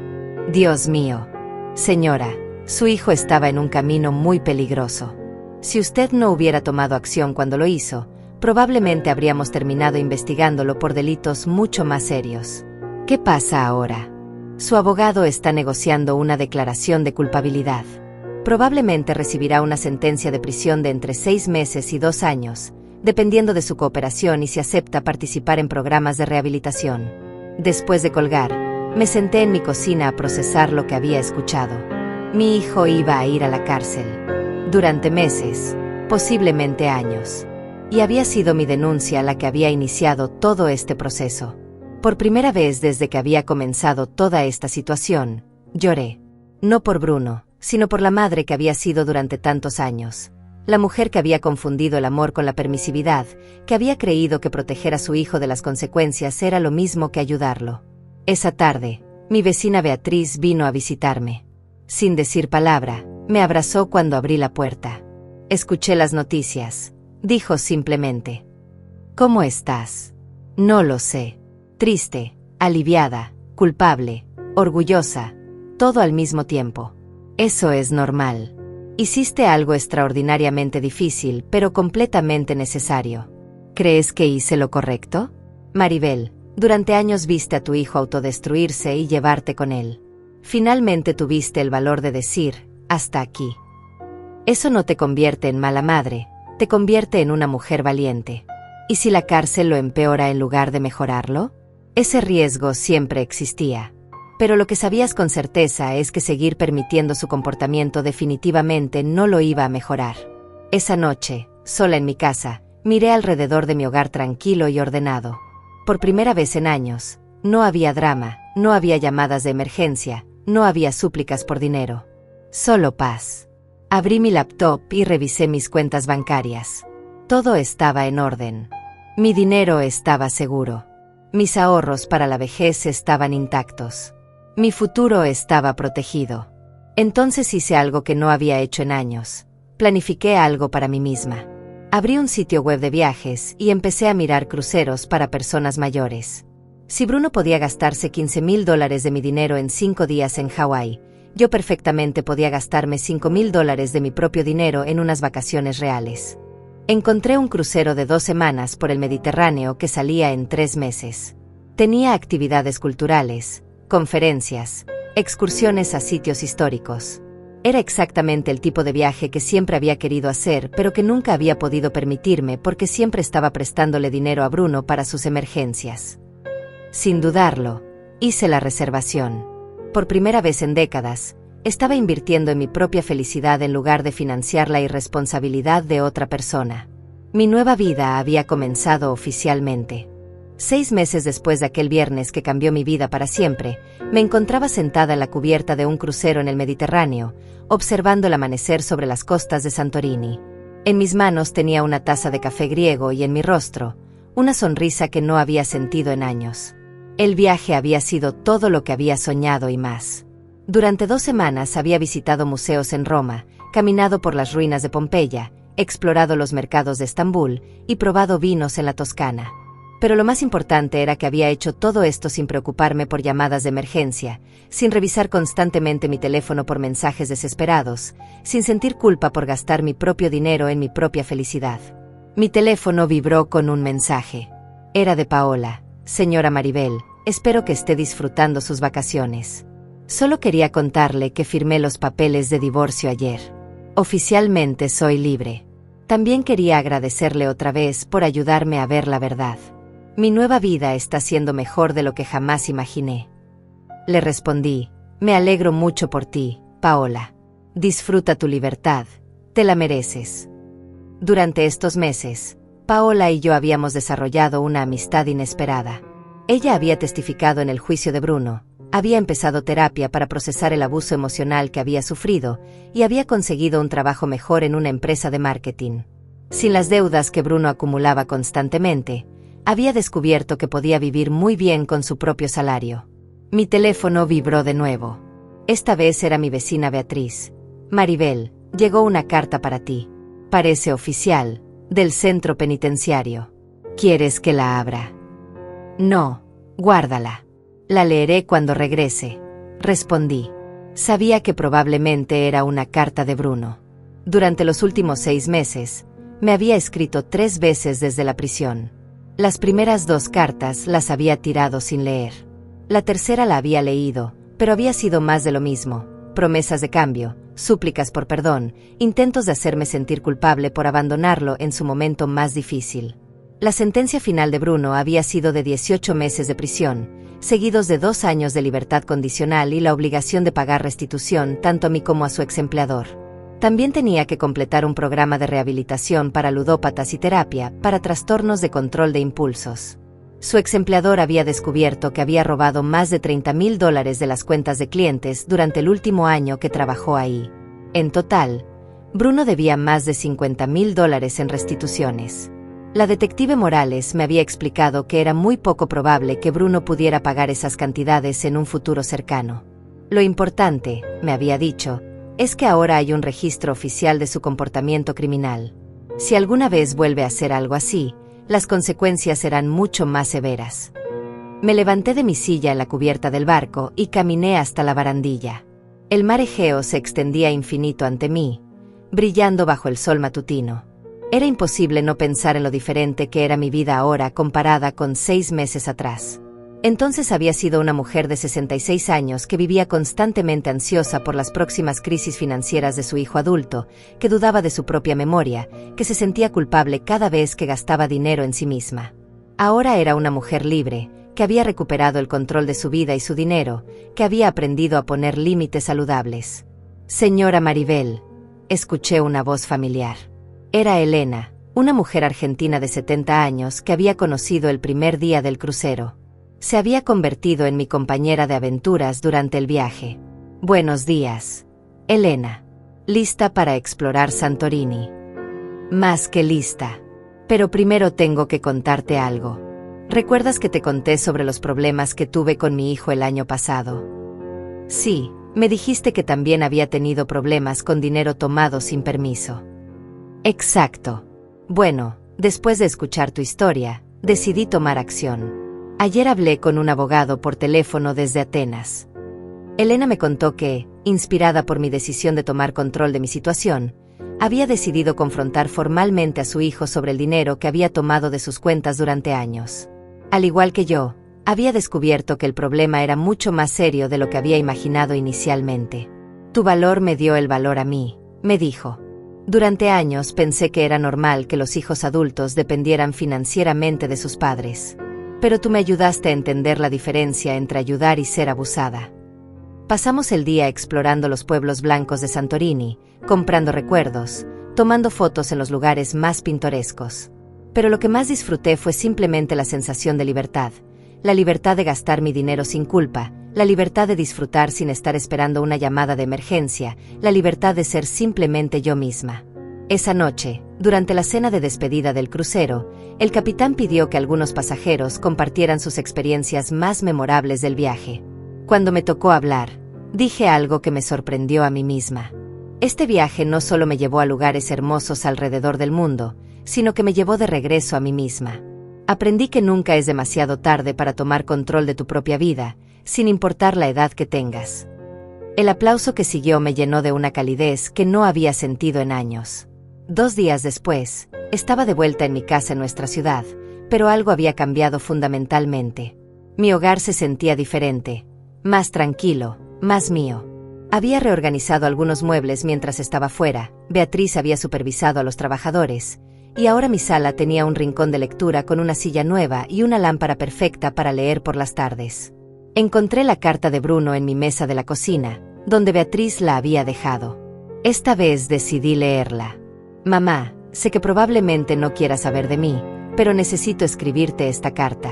[SPEAKER 1] Dios mío. Señora, su hijo estaba en un camino muy peligroso. Si usted no hubiera tomado acción cuando lo hizo, probablemente habríamos terminado investigándolo por delitos mucho más serios. ¿Qué pasa ahora? Su abogado está negociando una declaración de culpabilidad. Probablemente recibirá una sentencia de prisión de entre 6 meses y 2 años, dependiendo de su cooperación y si acepta participar en programas de rehabilitación. Después de colgar, me senté en mi cocina a procesar lo que había escuchado. Mi hijo iba a ir a la cárcel. Durante meses, posiblemente años. Y había sido mi denuncia la que había iniciado todo este proceso. Por primera vez desde que había comenzado toda esta situación, lloré. No por Bruno, sino por la madre que había sido durante tantos años. La mujer que había confundido el amor con la permisividad, que había creído que proteger a su hijo de las consecuencias era lo mismo que ayudarlo. Esa tarde, Mi vecina Beatriz vino a visitarme. Sin decir palabra, me abrazó cuando abrí la puerta. Escuché las noticias. Dijo simplemente: ¿Cómo estás? No lo sé. Triste, aliviada, culpable, orgullosa, todo al mismo tiempo. Eso es normal. Hiciste algo extraordinariamente difícil, pero completamente necesario. ¿Crees que hice lo correcto? Maribel, durante años viste a tu hijo autodestruirse y llevarte con él. Finalmente tuviste el valor de decir: hasta aquí. Eso no te convierte en mala madre, te convierte en una mujer valiente. ¿Y si la cárcel lo empeora en lugar de mejorarlo? Ese riesgo siempre existía. Pero lo que sabías con certeza es que seguir permitiendo su comportamiento definitivamente no lo iba a mejorar. Esa noche, sola en mi casa, miré alrededor de mi hogar tranquilo y ordenado. Por primera vez en años, no había drama, no había llamadas de emergencia, no había súplicas por dinero. Solo paz. Abrí mi laptop y revisé mis cuentas bancarias. Todo estaba en orden. Mi dinero estaba seguro. Mis ahorros para la vejez estaban intactos. Mi futuro estaba protegido. Entonces hice algo que no había hecho en años. Planifiqué algo para mí misma. Abrí un sitio web de viajes y empecé a mirar cruceros para personas mayores. Si Bruno podía gastarse $15,000 de mi dinero en 5 días en Hawái, yo perfectamente podía gastarme $5,000 de mi propio dinero en unas vacaciones reales. Encontré un crucero de 2 semanas por el Mediterráneo que salía en 3 meses. Tenía actividades culturales, conferencias, excursiones a sitios históricos. Era exactamente el tipo de viaje que siempre había querido hacer, pero que nunca había podido permitirme porque siempre estaba prestándole dinero a Bruno para sus emergencias. Sin dudarlo, hice la reservación. Por primera vez en décadas, estaba invirtiendo en mi propia felicidad en lugar de financiar la irresponsabilidad de otra persona. Mi nueva vida había comenzado oficialmente. 6 meses después de aquel viernes que cambió mi vida para siempre, me encontraba sentada en la cubierta de un crucero en el Mediterráneo, observando el amanecer sobre las costas de Santorini. En mis manos tenía una taza de café griego y en mi rostro, una sonrisa que no había sentido en años. El viaje había sido todo lo que había soñado y más. Durante 2 semanas había visitado museos en Roma, caminado por las ruinas de Pompeya, explorado los mercados de Estambul y probado vinos en la Toscana. Pero lo más importante era que había hecho todo esto sin preocuparme por llamadas de emergencia, sin revisar constantemente mi teléfono por mensajes desesperados, sin sentir culpa por gastar mi propio dinero en mi propia felicidad. Mi teléfono vibró con un mensaje. Era de Paola. Señora Maribel, espero que esté disfrutando sus vacaciones. Solo quería contarle que firmé los papeles de divorcio ayer. Oficialmente soy libre. También quería agradecerle otra vez por ayudarme a ver la verdad. Mi nueva vida está siendo mejor de lo que jamás imaginé. Le respondí: me alegro mucho por ti, Paola. Disfruta tu libertad, te la mereces. Durante estos meses, Paola y yo habíamos desarrollado una amistad inesperada. Ella había testificado en el juicio de Bruno, había empezado terapia para procesar el abuso emocional que había sufrido y había conseguido un trabajo mejor en una empresa de marketing. Sin las deudas que Bruno acumulaba constantemente, había descubierto que podía vivir muy bien con su propio salario. Mi teléfono vibró de nuevo. Esta vez era mi vecina Beatriz. Maribel, llegó una carta para ti. Parece oficial, del centro penitenciario. ¿Quieres que la abra? No, guárdala. La leeré cuando regrese, respondí. Sabía que probablemente era una carta de Bruno. Durante los últimos 6 meses, me había escrito 3 veces desde la prisión. Las primeras 2 cartas las había tirado sin leer. La tercera la había leído, pero había sido más de lo mismo: promesas de cambio, súplicas por perdón, intentos de hacerme sentir culpable por abandonarlo en su momento más difícil. La sentencia final de Bruno había sido de 18 meses de prisión, seguidos de 2 años de libertad condicional y la obligación de pagar restitución tanto a mí como a su exempleador. También tenía que completar un programa de rehabilitación para ludópatas y terapia para trastornos de control de impulsos. Su exempleador había descubierto que había robado más de $30,000 de las cuentas de clientes durante el último año que trabajó ahí. En total, Bruno debía más de $50,000 en restituciones. La detective Morales me había explicado que era muy poco probable que Bruno pudiera pagar esas cantidades en un futuro cercano. Lo importante, me había dicho, es que ahora hay un registro oficial de su comportamiento criminal. Si alguna vez vuelve a hacer algo así, las consecuencias serán mucho más severas. Me levanté de mi silla en la cubierta del barco y caminé hasta la barandilla. El mar Egeo se extendía infinito ante mí, brillando bajo el sol matutino. Era imposible no pensar en lo diferente que era mi vida ahora comparada con 6 meses atrás. Entonces había sido una mujer de 66 años que vivía constantemente ansiosa por las próximas crisis financieras de su hijo adulto, que dudaba de su propia memoria, que se sentía culpable cada vez que gastaba dinero en sí misma. Ahora era una mujer libre, que había recuperado el control de su vida y su dinero, que había aprendido a poner límites saludables. «Señora Maribel», escuché una voz familiar. Era Elena, una mujer argentina de 70 años que había conocido el primer día del crucero. Se había convertido en mi compañera de aventuras durante el viaje. «Buenos días, Elena. ¿Lista para explorar Santorini?» «Más que lista. Pero primero tengo que contarte algo. ¿Recuerdas que te conté sobre los problemas que tuve con mi hijo el año pasado?» «Sí, me dijiste que también había tenido problemas con dinero tomado sin permiso». «Exacto. Bueno, después de escuchar tu historia, decidí tomar acción. Ayer hablé con un abogado por teléfono desde Atenas. Elena me contó que, inspirada por mi decisión de tomar control de mi situación, había decidido confrontar formalmente a su hijo sobre el dinero que había tomado de sus cuentas durante años. Al igual que yo, había descubierto que el problema era mucho más serio de lo que había imaginado inicialmente. «Tu valor me dio el valor a mí», me dijo. «Durante años pensé que era normal que los hijos adultos dependieran financieramente de sus padres. Pero tú me ayudaste a entender la diferencia entre ayudar y ser abusada». Pasamos el día explorando los pueblos blancos de Santorini, comprando recuerdos, tomando fotos en los lugares más pintorescos. Pero lo que más disfruté fue simplemente la sensación de libertad, la libertad de gastar mi dinero sin culpa, la libertad de disfrutar sin estar esperando una llamada de emergencia, la libertad de ser simplemente yo misma. Esa noche, durante la cena de despedida del crucero, el capitán pidió que algunos pasajeros compartieran sus experiencias más memorables del viaje. Cuando me tocó hablar, dije algo que me sorprendió a mí misma. Este viaje no solo me llevó a lugares hermosos alrededor del mundo, sino que me llevó de regreso a mí misma. Aprendí que nunca es demasiado tarde para tomar control de tu propia vida, sin importar la edad que tengas. El aplauso que siguió me llenó de una calidez que no había sentido en años. 2 días después, estaba de vuelta en mi casa en nuestra ciudad, pero algo había cambiado fundamentalmente. Mi hogar se sentía diferente, más tranquilo, más mío. Había reorganizado algunos muebles mientras estaba fuera, Beatriz había supervisado a los trabajadores, y ahora mi sala tenía un rincón de lectura con una silla nueva y una lámpara perfecta para leer por las tardes. Encontré la carta de Bruno en mi mesa de la cocina, donde Beatriz la había dejado. Esta vez decidí leerla. «Mamá, sé que probablemente no quieras saber de mí, pero necesito escribirte esta carta.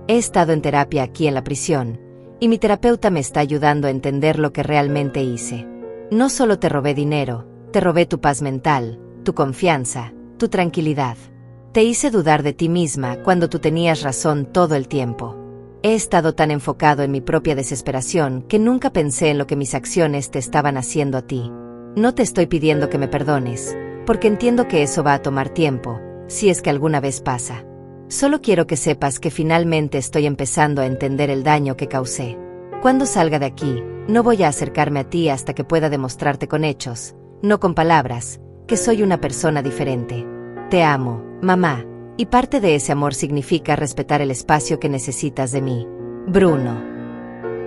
[SPEAKER 1] He estado en terapia aquí en la prisión, y mi terapeuta me está ayudando a entender lo que realmente hice. No solo te robé dinero, te robé tu paz mental, tu confianza, tu tranquilidad. Te hice dudar de ti misma cuando tú tenías razón todo el tiempo. He estado tan enfocado en mi propia desesperación que nunca pensé en lo que mis acciones te estaban haciendo a ti. No te estoy pidiendo que me perdones, porque entiendo que eso va a tomar tiempo, si es que alguna vez pasa. Solo quiero que sepas que finalmente estoy empezando a entender el daño que causé. Cuando salga de aquí, no voy a acercarme a ti hasta que pueda demostrarte con hechos, no con palabras, que soy una persona diferente. Te amo, mamá, y parte de ese amor significa respetar el espacio que necesitas de mí. Bruno».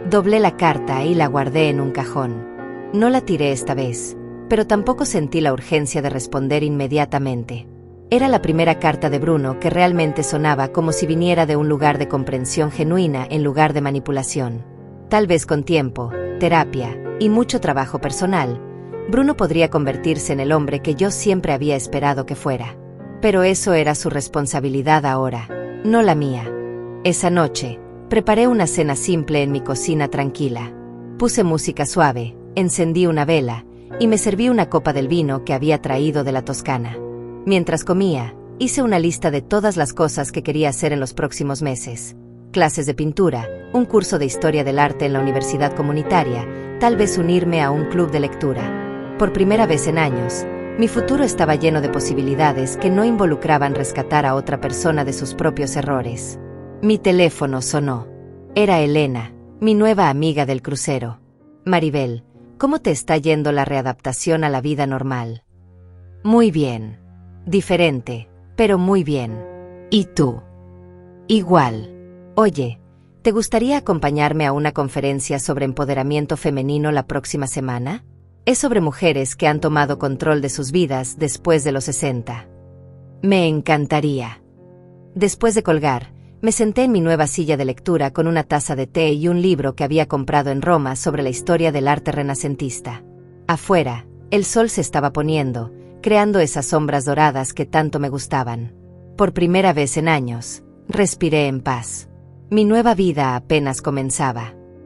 [SPEAKER 1] Doblé la carta y la guardé en un cajón. No la tiré esta vez, pero tampoco sentí la urgencia de responder inmediatamente. Era la primera carta de Bruno que realmente sonaba como si viniera de un lugar de comprensión genuina en lugar de manipulación. Tal vez con tiempo, terapia y mucho trabajo personal, Bruno podría convertirse en el hombre que yo siempre había esperado que fuera. Pero eso era su responsabilidad ahora, no la mía. Esa noche, preparé una cena simple en mi cocina tranquila. Puse música suave, encendí una vela, y me serví una copa del vino que había traído de la Toscana. Mientras comía, Hice una lista de todas las cosas que quería hacer en los próximos meses. Clases de pintura, un curso de historia del arte en la universidad comunitaria, tal vez unirme a un club de lectura. Por primera vez en años, mi futuro estaba lleno de posibilidades que no involucraban rescatar a otra persona de sus propios errores. Mi teléfono sonó. Era Elena, mi nueva amiga del crucero. Maribel, ¿cómo te está yendo la readaptación a la vida normal? Muy bien. Diferente, pero muy bien. ¿Y tú? Igual. Oye, ¿te gustaría acompañarme a una conferencia sobre empoderamiento femenino la próxima semana? Es sobre mujeres que han tomado control de sus vidas después de los 60. Me encantaría. Después de colgar, me senté en mi nueva silla de lectura con una taza de té y un libro que había comprado en Roma sobre la historia del arte renacentista. Afuera, el sol se estaba poniendo, creando esas sombras doradas que tanto me gustaban. Por primera vez en años, respiré en paz. Mi nueva vida apenas comenzaba.